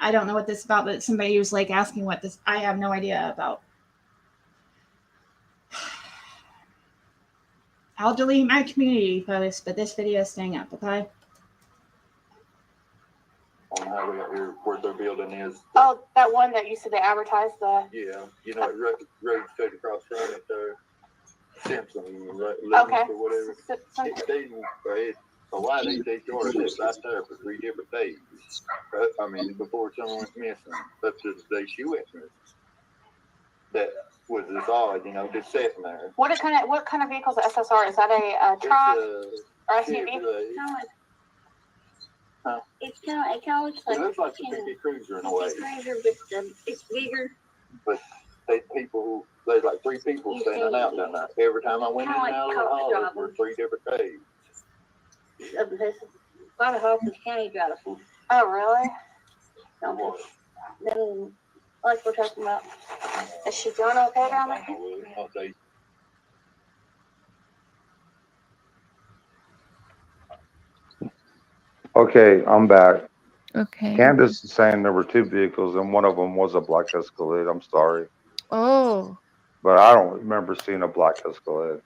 I don't know what this is about, but somebody was like asking what this. I have no idea about. I'll delete my community post, but this video is staying up, okay? on highway out here where their building is. Oh, that one that you said they advertised the. Yeah, that road straight across from it, Simpson, Okay. or whatever. So why they charged it right there for 3 different days? Before someone went missing, up to the day she went missing. That was just odd, just sitting there. What kind of vehicle is the SSR? Is that a truck or SUV? It kind of looks like it looks like a big cruiser in a way. Cruiser, but it's bigger. But there's like 3 people standing out down there. Every time I went in and out of the hall, for 3 different days. A lot of Hawkins County drivers. Oh, really? Then, like we're talking about. Is she doing okay down there? Okay, I'm back. Okay. Candace is saying there were 2 vehicles and one of them was a black Escalade. I'm sorry. Oh. But I don't remember seeing a black Escalade.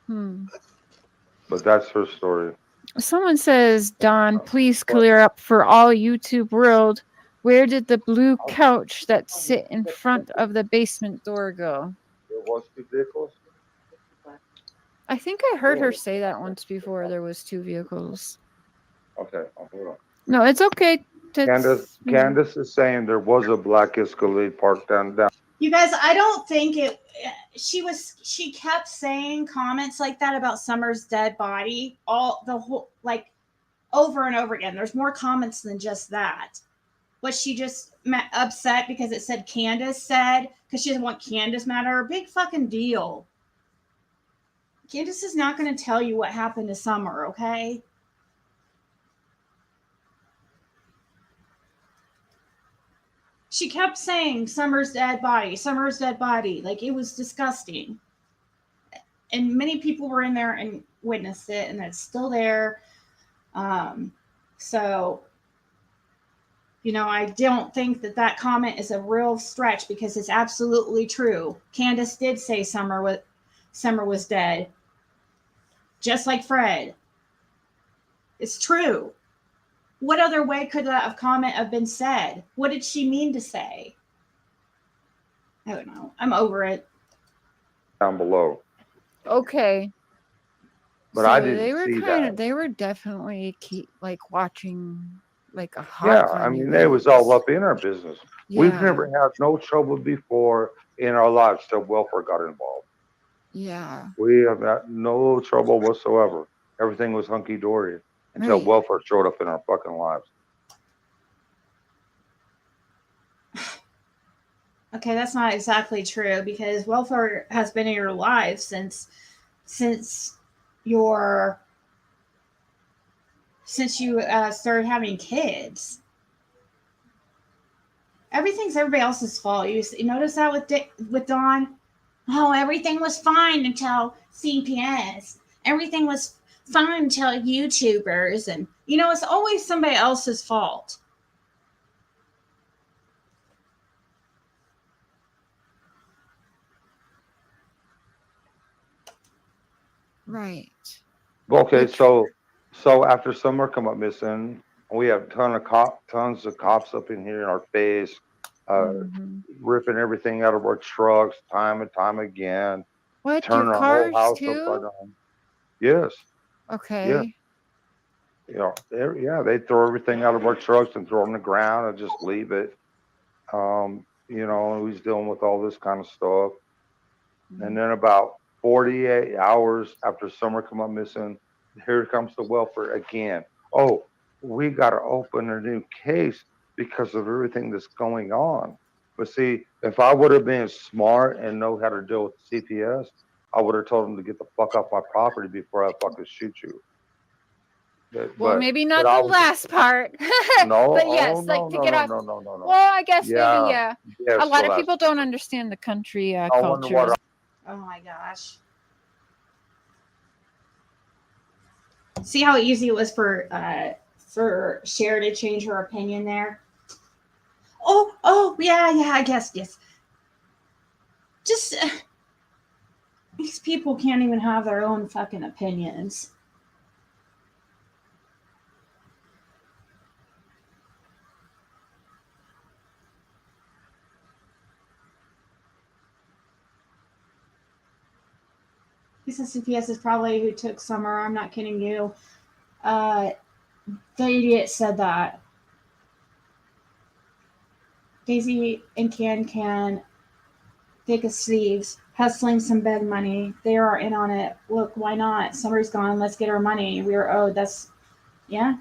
But that's her story. Someone says, Don, please clear up for all YouTube world. Where did the blue couch that sit in front of the basement door go? There was 2 vehicles? I think I heard her say that once before. There was 2 vehicles. Okay, hold on. No, it's okay. Candace is saying there was a black Escalade parked down. You guys, I don't think it. She kept saying comments like that about Summer's dead body over and over again. There's more comments than just that. Was she just upset because it said Candace said, because she doesn't want Candace mad at her? Big fucking deal. Candace is not going to tell you what happened to Summer, okay? She kept saying Summer's dead body, Summer's dead body. Like, it was disgusting. And many people were in there and witnessed it, and it's still there. So, you know, I don't think that that comment is a real stretch because it's absolutely true. Candace did say Summer was dead, just like Fred. It's true. What other way could that comment have been said? What did she mean to say? I don't know. I'm over it. Down below. Okay. But so I didn't they were see kind that. of, they were definitely watching like a hot Yeah, kind I of mean, they was things. all up in our business. We've Yeah. never had no trouble before in our lives till welfare got involved. Yeah. We have had no trouble whatsoever. Everything was hunky dory until Right. welfare showed up in our fucking lives. Okay, that's not exactly true because welfare has been in your life since your since you started having kids. Everything's everybody else's fault. You notice that with Dawn? Oh, everything was fine until CPS. Everything was fine until YouTubers, and you know it's always somebody else's fault. Right. Okay, Which, so after Summer come up missing, we have tons of cops up in here in our face, mhm. ripping everything out of our trucks time and time again, What, your turning our whole cars house upside too? down. Yes, yes, Okay. yeah. They throw everything out of our trucks and throw it on the ground and just leave it. And he's dealing with all this kind of stuff. And then about 48 hours after Summer come up missing, here comes the welfare again. Oh, we got to open a new case because of everything that's going on. But see, if I would have been smart and know how to deal with CPS, I would have told them to get the fuck off my property before I fucking shoot you. Well, But maybe but not I the was last part. no, But oh yes, like no to no get no off. no no no no. Well, I guess maybe, Yeah, yeah. A yes, lot the of last. people don't understand the country I wonder what cultures. Oh my gosh. See how easy it was for Cher to change her opinion there? Oh, yeah, I guess, yes. Just these people can't even have their own fucking opinions. He says CPS is probably who took Summer. I'm not kidding you. The idiot said that. Daisy and Can take a sleeves, hustling some bed money. They are in on it. Look, why not? Summer's gone. Let's get our money. We are owed. That's, yeah.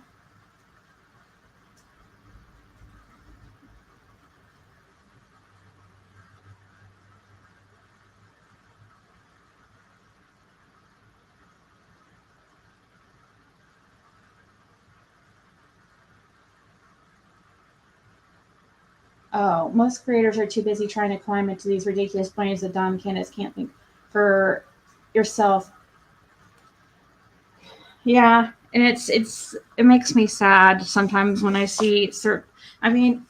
Oh, most creators are too busy trying to climb into these ridiculous planes that Don Candace can't think for yourself. Yeah, and it makes me sad sometimes when I see certain. I mean,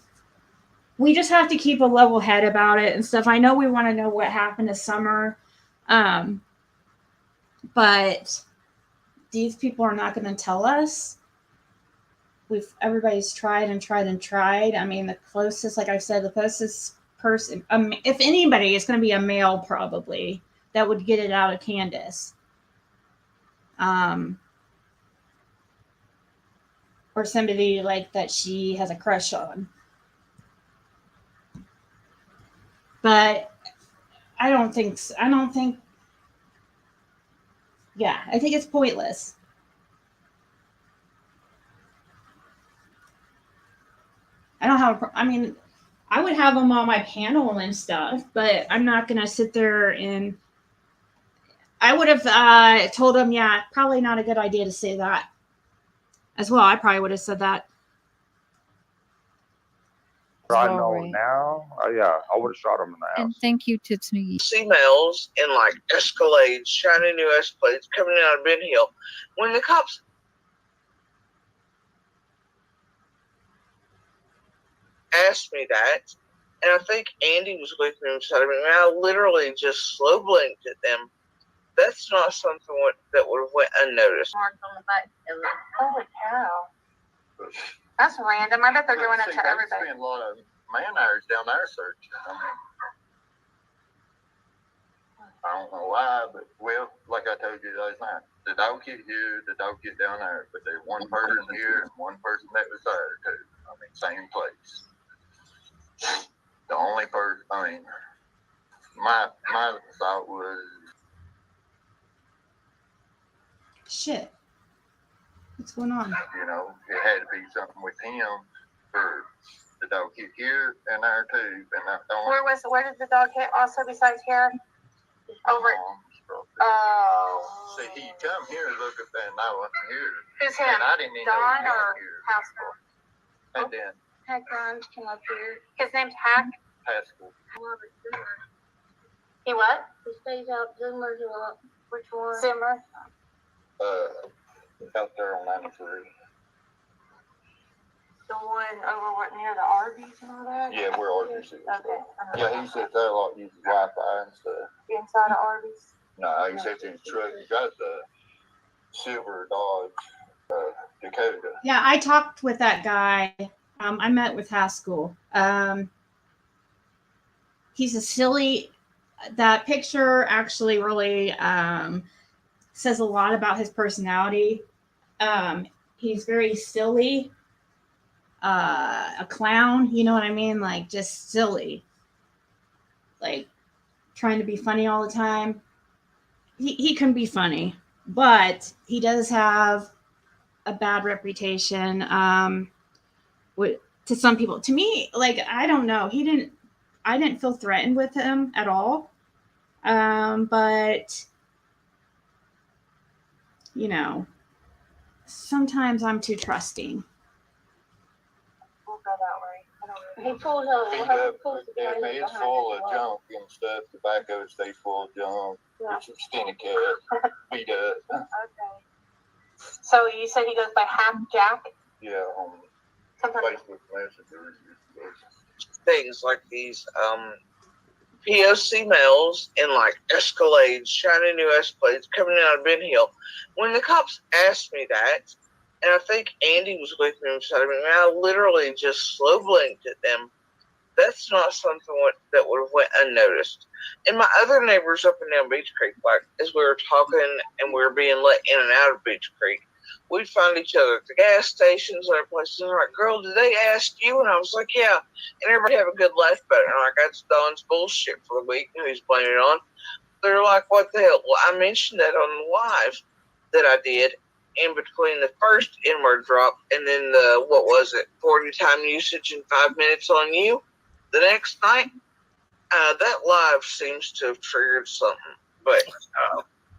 we just have to keep a level head about it and stuff. I know we want to know what happened to Summer, um, but these people are not going to tell us. Everybody's tried and tried and tried. I mean, the closest, like I said, the closest person, if anybody, it's going to be a male probably that would get it out of Candace, or somebody like that she has a crush on. But I don't think. I don't think. Yeah, I think it's pointless. I don't have. I mean, I would have them on my panel and stuff, but I'm not gonna sit there and. I would have told them, yeah, probably not a good idea to say that as well. I probably would have said that. I all know right. now, yeah, I would have shot him in the And house. thank you to Smiggy. Females in like Escalades, shiny new Escalades coming out of Ben Hill. When the cops asked me that, and I think Andy was with me beside me, and I literally just slow blinked at them. That's not something that would have went unnoticed. Mark on the back of it. Holy cow. That's random. I bet they're doing it to everybody. There's been a lot of man hours down there searching. I mean, I don't know why, but well, like I told you last night, the dog get here, the dog get down there, but there's one person here and one person that was there too. I mean, same place. The only person, I mean, my thought was, Shit. What's going on? you know, it had to be something with him for the dog get here and there too. And I don't. Where did the dog hit also besides here? Over. Oh. See, he come here and look up there and I wasn't here. Who's him? And I didn't even Don know or he was here. Haskell? And then Hack Grimes come up here. His name's Hack. Haskell. He what? He stays out Zoomer's a lot. Which one? Zimmer. Out there on 93. The one over what near the Arby's and all that? Yeah, where Arby's is. Okay. Yeah, he sits there a lot, uses Wi-Fi and stuff. Inside of Arby's. No, he sits in his truck. He got the silver Dodge Dakota. Yeah, I talked with that guy. I met with Haskell. He's a silly. That picture actually really says a lot about his personality. He's very silly, a clown. You know what I mean? Like just silly, like trying to be funny all the time. He can be funny, but he does have a bad reputation. To some people, to me, like I don't know. I didn't feel threatened with him at all. But you know, sometimes I'm too trusting. We'll go that way. He pulls over. He We'll have does, to pull the yeah, guy it's behind full us. of junk and stuff. Tobacco stays full of junk. Yeah. It's a skinny cat. He does. Okay. So you said he goes by Hack Jack? Yeah, on Sometimes. Facebook Messenger. Things like these POC males in like Escalades, shiny new Escalades coming out of Ben Hill. When the cops asked me that, and I think Andy was with me beside me, and I literally just slow blinked at them. That's not something that would have went unnoticed. And my other neighbors up and down Beach Creek, like as we were talking and we were being let in and out of Beach Creek, we'd find each other at the gas stations and other places. And they're like, "Girl, did they ask you?" And I was like, "Yeah." And everybody have a good laugh about it. And I'm like, "That's Don's bullshit for the week." And he's blaming it on. They're like, "What the hell?" Well, I mentioned that on the live that I did in between the first N-word drop and then the, 40 time usage in 5 minutes on you the next night. That live seems to have triggered something. But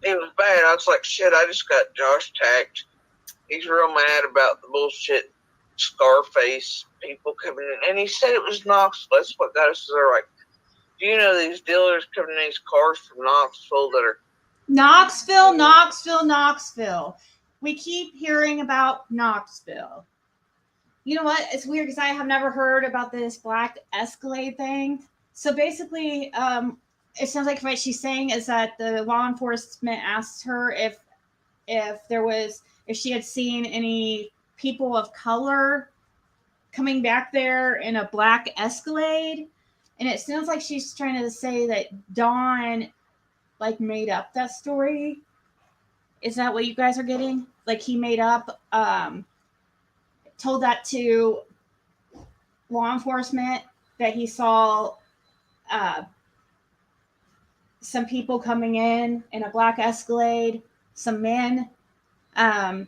it was bad. I was like, shit, I just got Josh tagged. He's real mad about the bullshit Scarface people coming in. And he said it was Knoxville. That's what got us there. Like, do you know these dealers coming in these cars from Knoxville that are... Knoxville. We keep hearing about Knoxville. You know what? It's weird because I have never heard about this black Escalade thing. So basically, it sounds like what she's saying is that the law enforcement asked her if she had seen any people of color coming back there in a black Escalade. And it sounds like she's trying to say that Don like made up that story. Is that what you guys are getting? Like he made up, told that to law enforcement that he saw some people coming in a black Escalade, some men that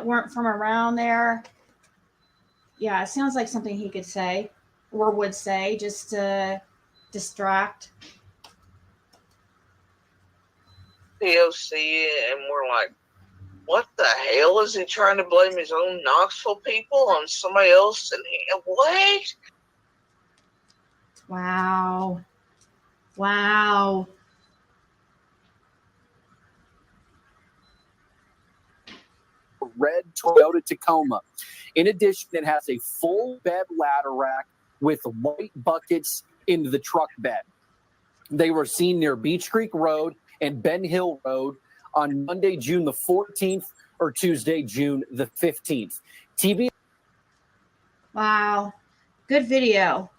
weren't from around there. Yeah, it sounds like something he could say or would say just to distract. POC, and we're like, what the hell is he trying to blame his own Knoxville people on somebody else? And what? Wow. Wow. Red Toyota Tacoma. In addition, it has a full bed ladder rack with white buckets in the truck bed. They were seen near Beach Creek Road and Ben Hill Road on Monday, June the 14th, or Tuesday, June the 15th. TB. Wow. Good video.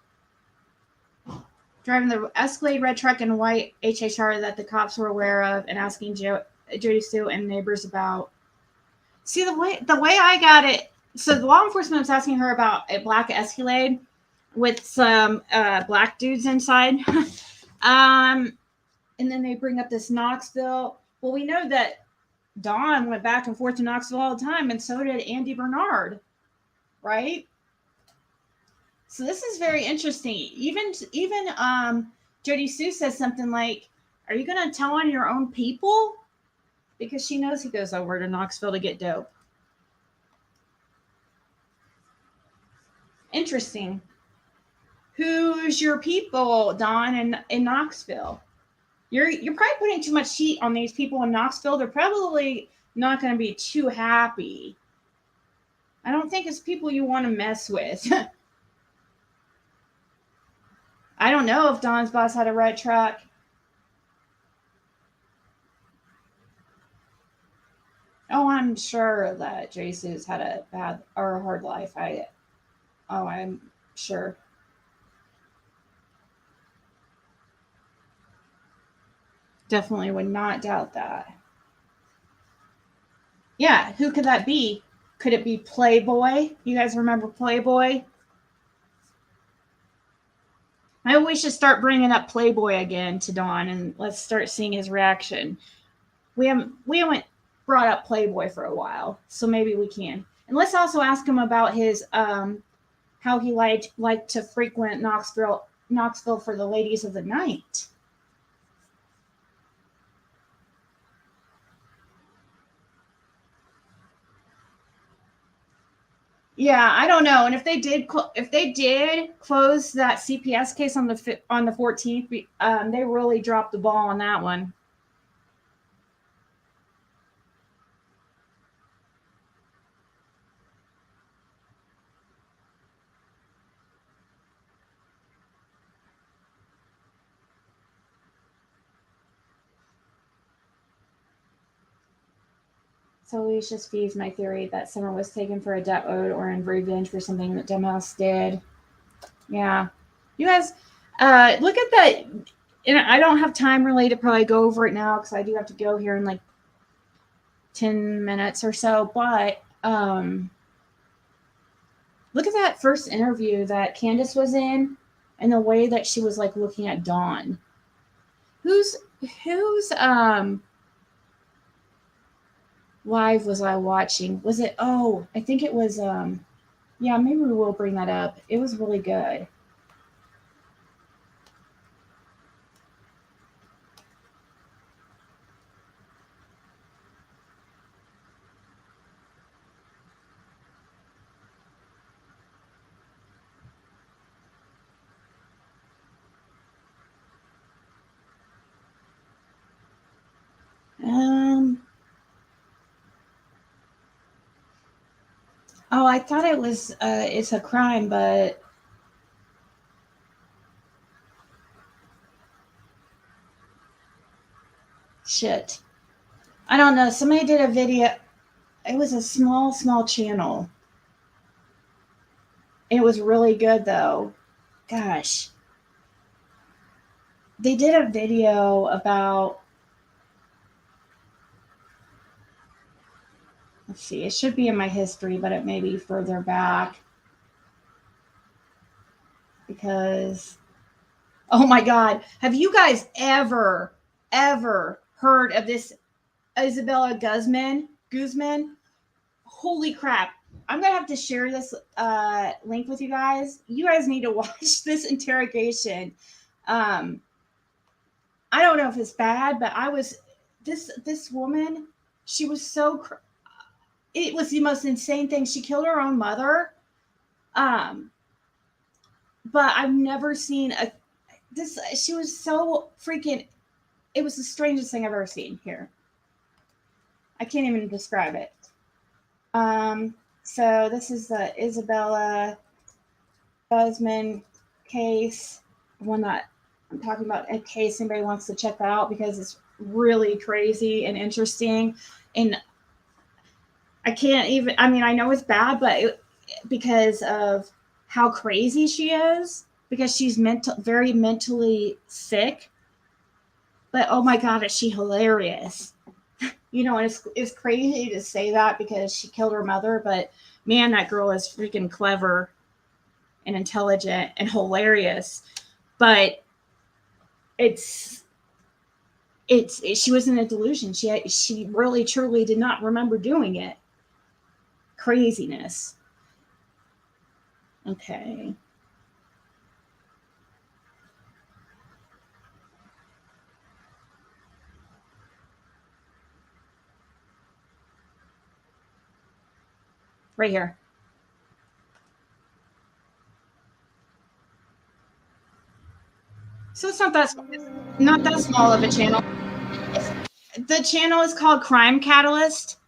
Driving the Escalade red truck and white HHR that the cops were aware of and asking Jody Sue and neighbors about. See, the way I got it, so the law enforcement was asking her about a black Escalade with some black dudes inside. And then they bring up this Knoxville. Well, we know that Don went back and forth to Knoxville all the time, and so did Andy Bernard, right? So this is very interesting. Even Jody Sue says something like, "Are you going to tell on your own people?" Because she knows he goes over to Knoxville to get dope. Interesting. Who's your people, Don, in Knoxville? You're probably putting too much heat on these people in Knoxville. They're probably not going to be too happy. I don't think it's people you want to mess with. I don't know if Don's boss had a red truck. Oh, I'm sure that Jason's had a bad or a hard life. I'm sure. Definitely would not doubt that. Yeah, who could that be? Could it be Playboy? You guys remember Playboy? Maybe we should start bringing up Playboy again to Don, and let's start seeing his reaction. We haven't brought up Playboy for a while, so maybe we can. And let's also ask him about his how he liked to frequent Knoxville for the ladies of the night. Yeah, I don't know. And if they did close that CPS case on the 14th, they really dropped the ball on that one. So Luis just feeds my theory that Summer was taken for a debt owed or in revenge for something that Dumbass did. Yeah. You guys, look at that. And I don't have time really to probably go over it now because I do have to go here in like 10 minutes or so. But look at that first interview that Candace was in and the way that she was like looking at Dawn. Who's live was I watching? Was it? Oh, I think it was. Yeah, maybe we will bring that up. It was really good. Oh, I thought it was. It's a crime, but shit. I don't know. Somebody did a video. It was a small channel. It was really good though. Gosh. They did a video about. Let's see. It should be in my history, but it may be further back. Because, oh my God, have you guys ever heard of this Isabella Guzman? Holy crap. I'm going to have to share this link with you guys. You guys need to watch this interrogation. I don't know if it's bad, but this woman, she was so, it was the most insane thing. She killed her own mother. But I've never seen she was so freaking, it was the strangest thing I've ever seen here. I can't even describe it. So this is the Isabella Guzman case, one that I'm talking about, in case anybody wants to check that out, because it's really crazy and interesting. And I can't even, I mean, I know it's bad, but because of how crazy she is, because she's very mentally sick. But oh my God, is she hilarious? You know, and it's crazy to say that because she killed her mother, but man, that girl is freaking clever and intelligent and hilarious. But she was in a delusion. She really truly did not remember doing it. Craziness. Okay. Right here. So it's not that small of a channel. The channel is called Crime Catalyst.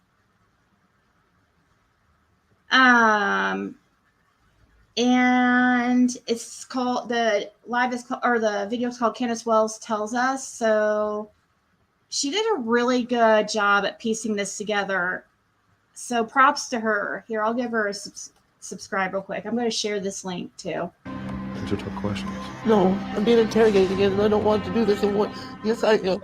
And it's called, the video is called Candace Wells Tells Us. So she did a really good job at piecing this together. So props to her. Here, I'll give her a subscribe real quick. I'm going to share this link too. Answer tough questions. No, I'm being interrogated again, and I don't want to do this. Yes, I am.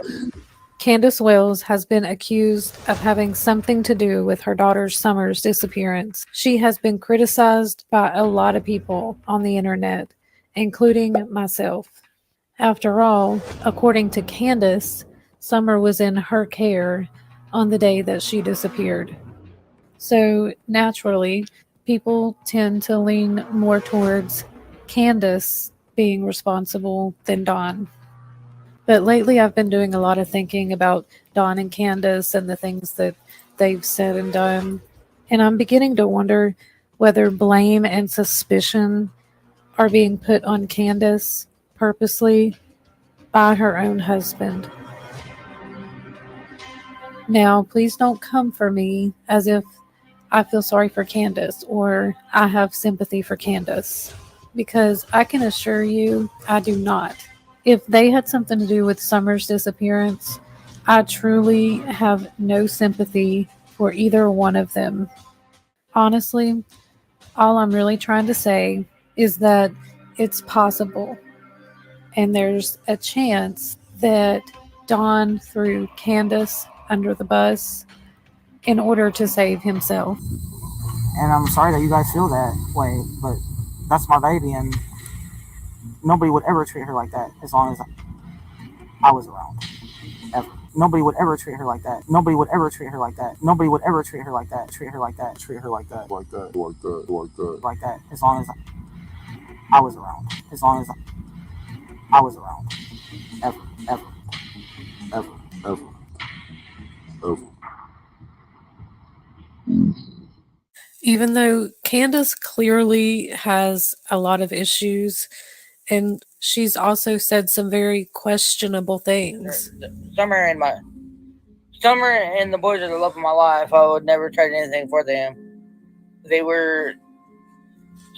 Candace Wells has been accused of having something to do with her daughter Summer's disappearance. She has been criticized by a lot of people on the internet, including myself. After all, according to Candace, Summer was in her care on the day that she disappeared. So naturally, people tend to lean more towards Candace being responsible than Don. But lately I've been doing a lot of thinking about Don and Candace and the things that they've said and done. And I'm beginning to wonder whether blame and suspicion are being put on Candace purposely by her own husband. Now, please don't come for me as if I feel sorry for Candace or I have sympathy for Candace, because I can assure you I do not. If they had something to do with Summer's disappearance, I truly have no sympathy for either one of them. Honestly, all I'm really trying to say is that it's possible, and there's a chance that Don threw Candace under the bus in order to save himself. And I'm sorry that you guys feel that way, but that's my baby, and nobody would ever treat her like that as long as I was around. Ever. Nobody would ever treat her like that. Nobody would ever treat her like that. Nobody would ever treat her like that. Treat her like that. Treat her like that. Like that. Like that. Like that. Like that. As long as I was around. As long as I was around. Ever. Ever. Ever. Ever. Ever. Even though Candace clearly has a lot of issues, and she's also said some very questionable things. Summer and the boys are the love of my life. I would never trade anything for them.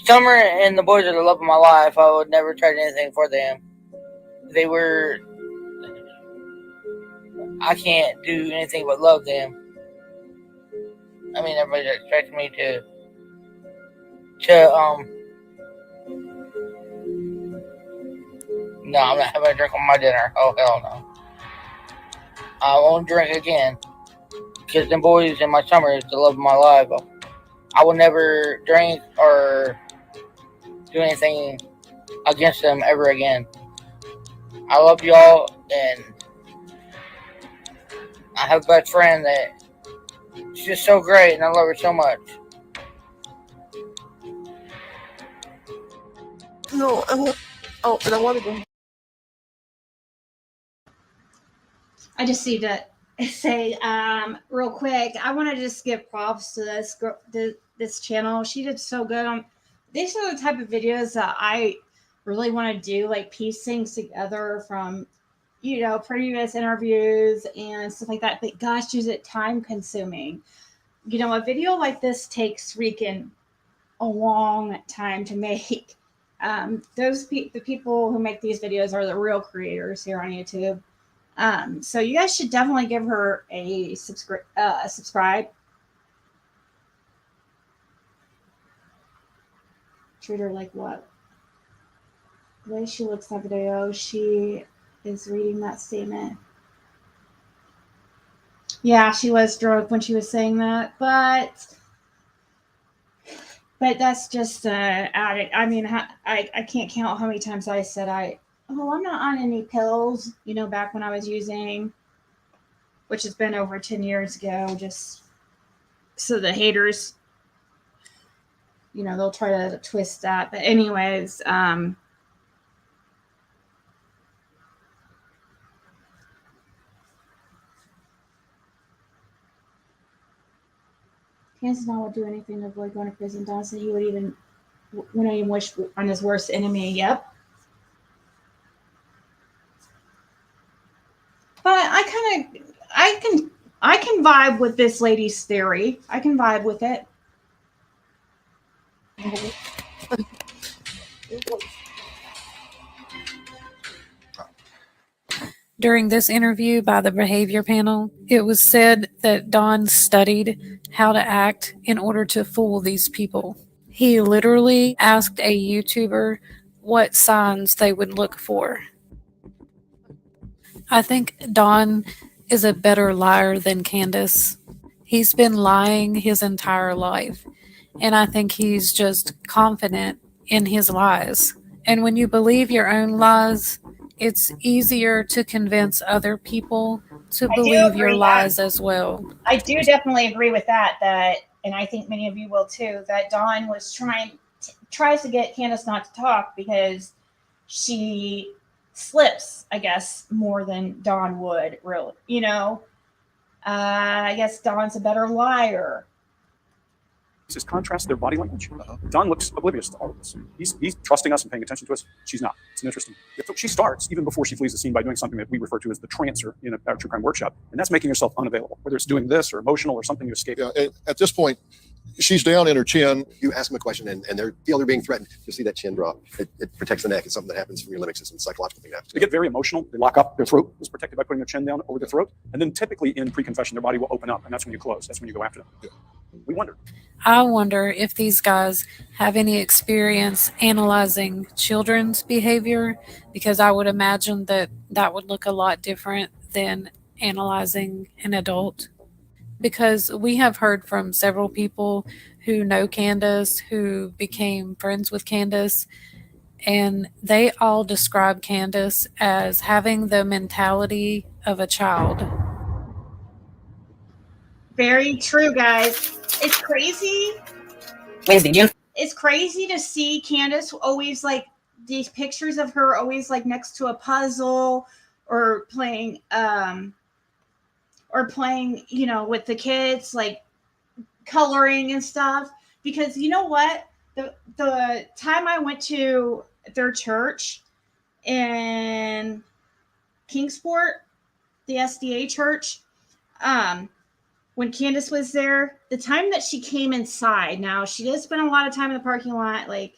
Summer and the boys are the love of my life. I would never trade anything for them. I can't do anything but love them. I mean, everybody's expecting me to no, I'm not having a drink on my dinner. Oh, hell no. I won't drink again. Because them boys and my Summer is the love of my life. I will never drink or do anything against them ever again. I love y'all, and I have a best friend that she's just so great, and I love her so much. No, and I want to go. I just see that say real quick, I want to just give props to this channel. She did so good on. These are the type of videos that I really want to do, like piece things together from, previous interviews and stuff like that. But gosh, is it time consuming? A video like this takes freaking a long time to make. The people who make these videos are the real creators here on YouTube. So you guys should definitely give her a subscribe. Treat her like what? The way she looks at the video, she is reading that statement. Yeah, she was drunk when she was saying that, but that's just addict. I mean, I can't count how many times I said I'm not on any pills. Back when I was using, which has been over 10 years ago, just so the haters, they'll try to twist that. But anyways, Candace and Don would do anything to avoid going to prison. Don said he wouldn't even wish on his worst enemy. Yep. But I can vibe with this lady's theory. I can vibe with it. During this interview by the behavior panel, it was said that Don studied how to act in order to fool these people. He literally asked a YouTuber what signs they would look for. I think Don is a better liar than Candace. He's been lying his entire life, and I think he's just confident in his lies. And when you believe your own lies, it's easier to convince other people to believe your lies as well. I do definitely agree with that, and I think many of you will too, that Dawn was tries to get Candace not to talk because she slips, I guess, more than Dawn would, really. I guess Dawn's a better liar. Just contrast their body language. Don looks oblivious to all of this. He's trusting us and paying attention to us. She's not. It's interesting. She starts even before she flees the scene by doing something that we refer to as the trancer in a true crime workshop, and that's making herself unavailable, whether it's doing this or emotional or something to escape. Yeah, at this point, she's down in her chin. You ask them a question and they feel they're being threatened. You'll see that chin drop. It protects the neck. It's something that happens from your limbic system, psychological thing that happens. They get very emotional. They lock up. Their throat is protected by putting their chin down over their throat. And then typically in pre-confession, their body will open up, and that's when you close. That's when you go after them. Yeah. We wonder. I wonder if these guys have any experience analyzing children's behavior, because I would imagine that would look a lot different than analyzing an adult. Because we have heard from several people who know Candace, who became friends with Candace, and they all describe Candace as having the mentality of a child. Very true, guys. It's crazy. It's crazy to see Candace always like these pictures of her always like next to a puzzle or playing with the kids, like coloring and stuff. Because you know what? The time I went to their church in Kingsport, the SDA church, when Candace was there, the time that she came inside, now she did spend a lot of time in the parking lot, like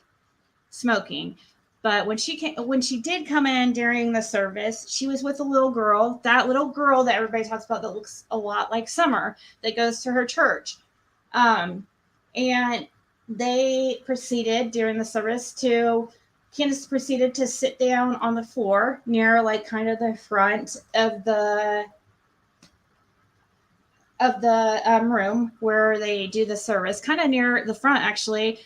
smoking. But when she did come in during the service, she was with a little girl, that little girl that everybody talks about that looks a lot like Summer, that goes to her church. And they proceeded during the service Candace proceeded to sit down on the floor near like kind of the front of the room where they do the service, kind of near the front actually,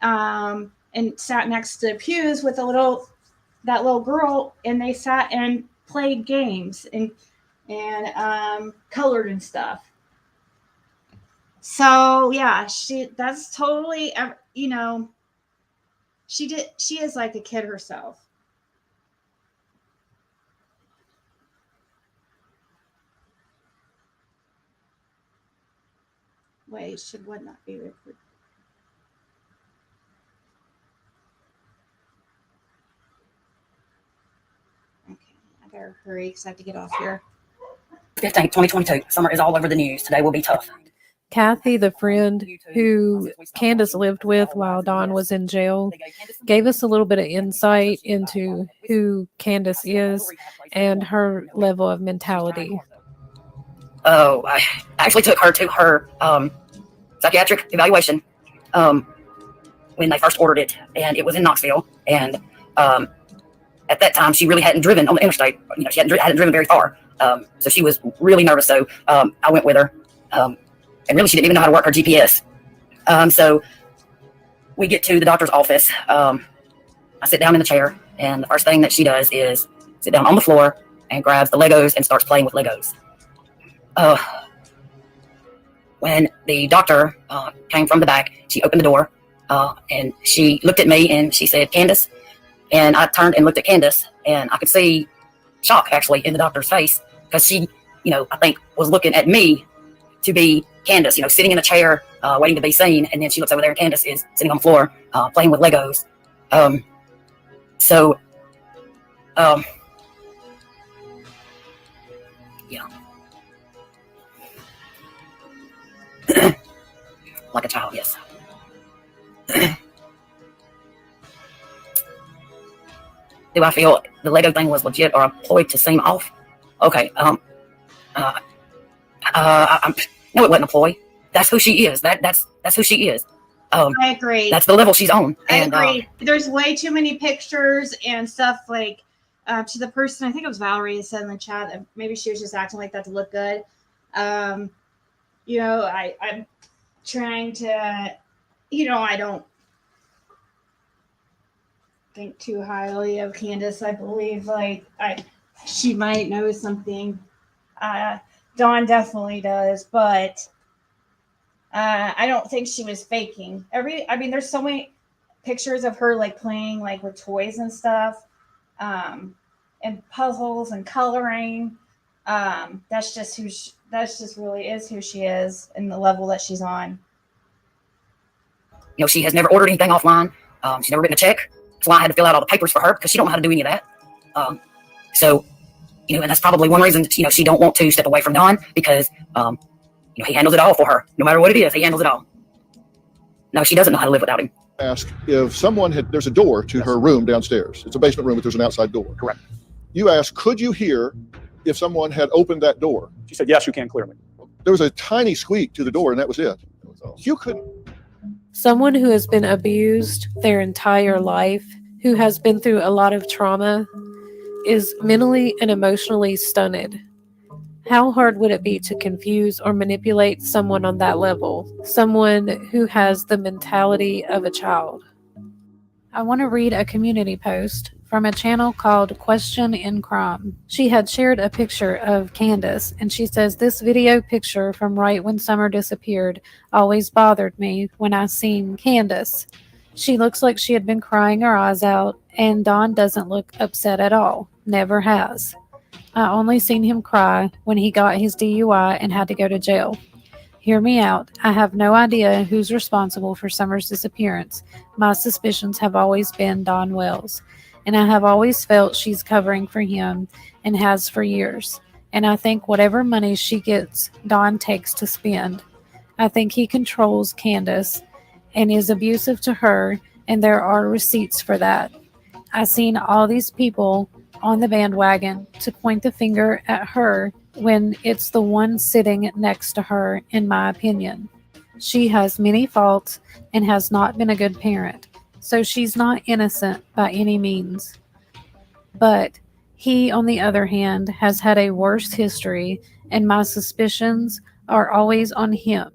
and sat next to the pews with that little girl, and they sat and played games and colored and stuff. So yeah, that's totally, she is like a kid herself. Wait, should what not be recorded? Okay, I better hurry because I have to get off here. 15th, 2022. Summer is all over the news. Today will be tough. Kathy, the friend who Candace lived with while Don was in jail, gave us a little bit of insight into who Candace is and her level of mentality. Oh, I actually took her to her psychiatric evaluation when they first ordered it, and it was in Knoxville. And at that time, she really hadn't driven on the interstate. You know, she hadn't driven very far, so she was really nervous. So I went with her. And really, she didn't even know how to work her GPS. So we get to the doctor's office. I sit down in the chair, and the first thing that she does is sit down on the floor and grabs the Legos and starts playing with Legos. When the doctor came from the back, she opened the door, and she looked at me, and she said, "Candace." And I turned and looked at Candace, and I could see shock, actually, in the doctor's face, because she, I think was looking at me to be Candace, sitting in a chair, waiting to be seen. And then she looks over there and Candace is sitting on the floor, playing with Legos. Yeah. Like a child, yes. Do I feel the Lego thing was legit or a ploy to seem off? Okay, no, it wasn't a ploy. That's who she is. That's who she is. I agree. That's the level she's on. And, I agree. There's way too many pictures and stuff like to the person. I think it was Valerie who said in the chat that maybe she was just acting like that to look good. I'm trying to, I don't think too highly of Candace. I believe she might know something. Dawn definitely does, but I don't think she was faking. There's so many pictures of her playing with toys and stuff, and puzzles and coloring. That's just really is who she is and the level that she's on. She has never ordered anything offline. She's never written a check. That's why I had to fill out all the papers for her, because she don't know how to do any of that. And that's probably one reason, she don't want to step away from Don, because, he handles it all for her. No matter what it is, he handles it all. No, she doesn't know how to live without him. Ask if someone there's a door to her room downstairs. It's a basement room, but there's an outside door. Correct. You asked, could you hear if someone had opened that door? She said, yes, you can clearly. There was a tiny squeak to the door, and that was it. You couldn't. Someone who has been abused their entire life, who has been through a lot of trauma, is mentally and emotionally stunted. How hard would it be to confuse or manipulate someone on that level? Someone who has the mentality of a child. I want to read a community post from a channel called Question in Crime. She had shared a picture of Candace, and she says, "This video picture from right when Summer disappeared always bothered me when I seen Candace. She looks like she had been crying her eyes out, and Don doesn't look upset at all. Never has. I only seen him cry when he got his DUI and had to go to jail. Hear me out. I have no idea who's responsible for Summer's disappearance. My suspicions have always been Don Wells, and I have always felt she's covering for him and has for years. And I think whatever money she gets, Don takes to spend. I think he controls Candace and is abusive to her, and there are receipts for that. I seen all these people on the bandwagon to point the finger at her when it's the one sitting next to her, in my opinion. She has many faults and has not been a good parent, so she's not innocent by any means. But he, on the other hand, has had a worse history, and my suspicions are always on him."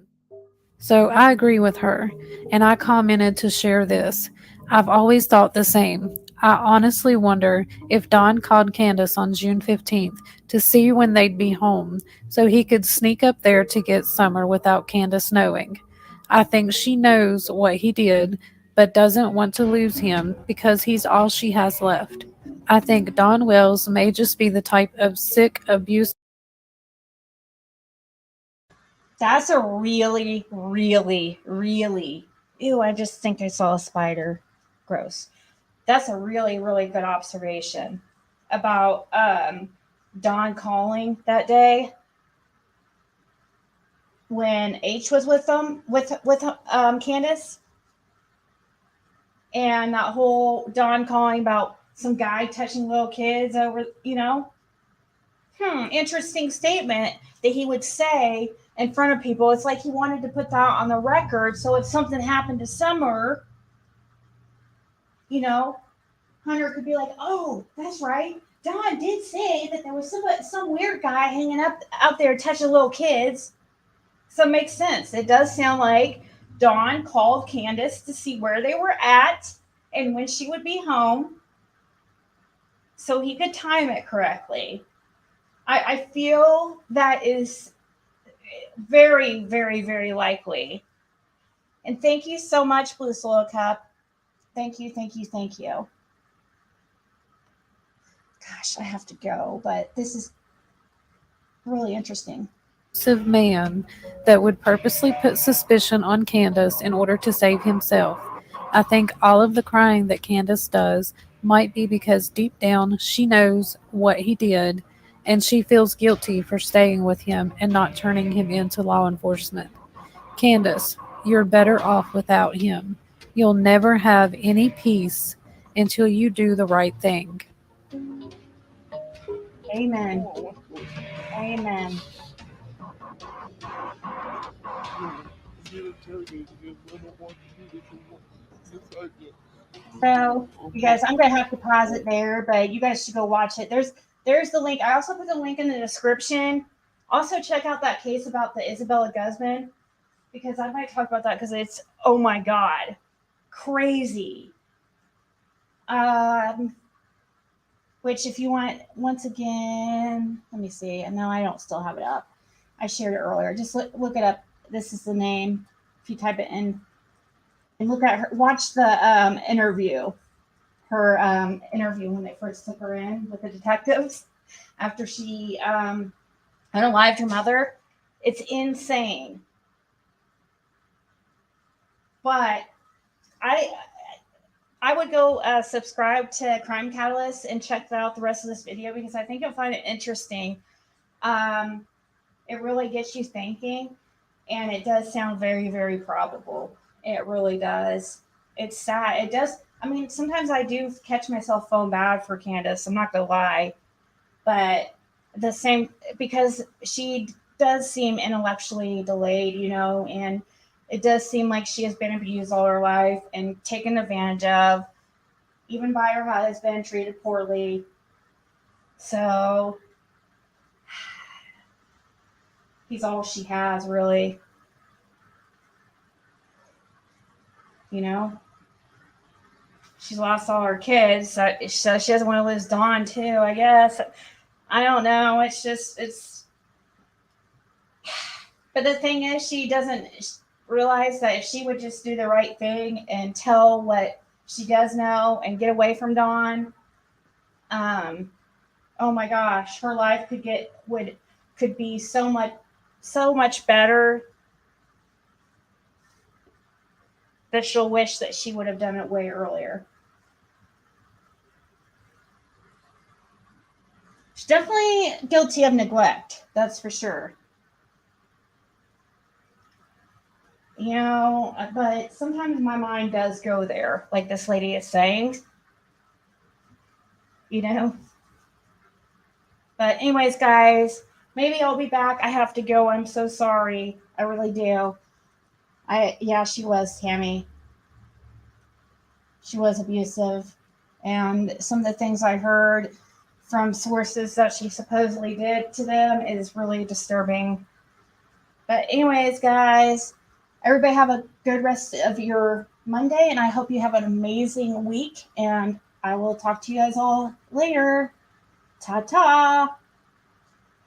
So I agree with her, and I commented to share this. I've always thought the same. I honestly wonder if Don called Candace on June 15th to see when they'd be home, so he could sneak up there to get Summer without Candace knowing. I think she knows what he did, but doesn't want to lose him because he's all she has left. I think Don Wells may just be the type of sick, abuse. That's a really, really, really, ew, I just think I saw a spider. Gross. That's a really, really good observation about Don calling that day when H was with them, with Candace. And that whole Don calling about some guy touching little kids over, interesting statement that he would say in front of people. It's like he wanted to put that on the record. So if something happened to Summer, Hunter could be like, oh, that's right. Don did say that there was some weird guy hanging up out there touching little kids. So it makes sense. It does sound like Don called Candace to see where they were at and when she would be home so he could time it correctly. I feel that is very, very, very likely. And thank you so much, Blue Soil Cup. Thank you, thank you, thank you. Gosh, I have to go, but this is really interesting. Man that would purposely put suspicion on Candace in order to save himself. I think all of the crying that Candace does might be because deep down she knows what he did and she feels guilty for staying with him and not turning him into law enforcement. Candace, you're better off without him. You'll never have any peace until you do the right thing. Amen. Amen. So, you guys, I'm gonna have to pause it there, but you guys should go watch it. There's the link. I also put the link in the description. Also, check out that case about the Isabella Guzman because I might talk about that because it's, oh my god, crazy. Which if you want, once again, let me see. And no, I don't still have it up. I shared it earlier. Just look it up. This is the name. If you type it in and look at her, watch the interview. Her interview when they first took her in with the detectives after she unalived her mother. It's insane. But I would go subscribe to Crime Catalyst and check out the rest of this video because I think you'll find it interesting. It really gets you thinking, and it does sound very, very probable. It really does. It's sad. It does. I mean, sometimes I do catch myself feeling bad for Candace. I'm not gonna lie, but the same because she does seem intellectually delayed, and it does seem like she has been abused all her life and taken advantage of, even by her husband, treated poorly. So he's all she has, really. She's lost all her kids, so she doesn't want to lose Dawn too, I guess. I don't know. But the thing is, she doesn't realize that if she would just do the right thing and tell what she does know and get away from Dawn, oh my gosh, her life could be so much better that she'll wish that she would have done it way earlier. She's definitely guilty of neglect, that's for sure. But sometimes my mind does go there, like this lady is saying. But anyways, guys, maybe I'll be back. I have to go. I'm so sorry. I really do. She was, Tammy. She was abusive. And some of the things I heard from sources that she supposedly did to them is really disturbing. But anyways, guys, everybody have a good rest of your Monday, and I hope you have an amazing week, and I will talk to you guys all later. Ta-ta!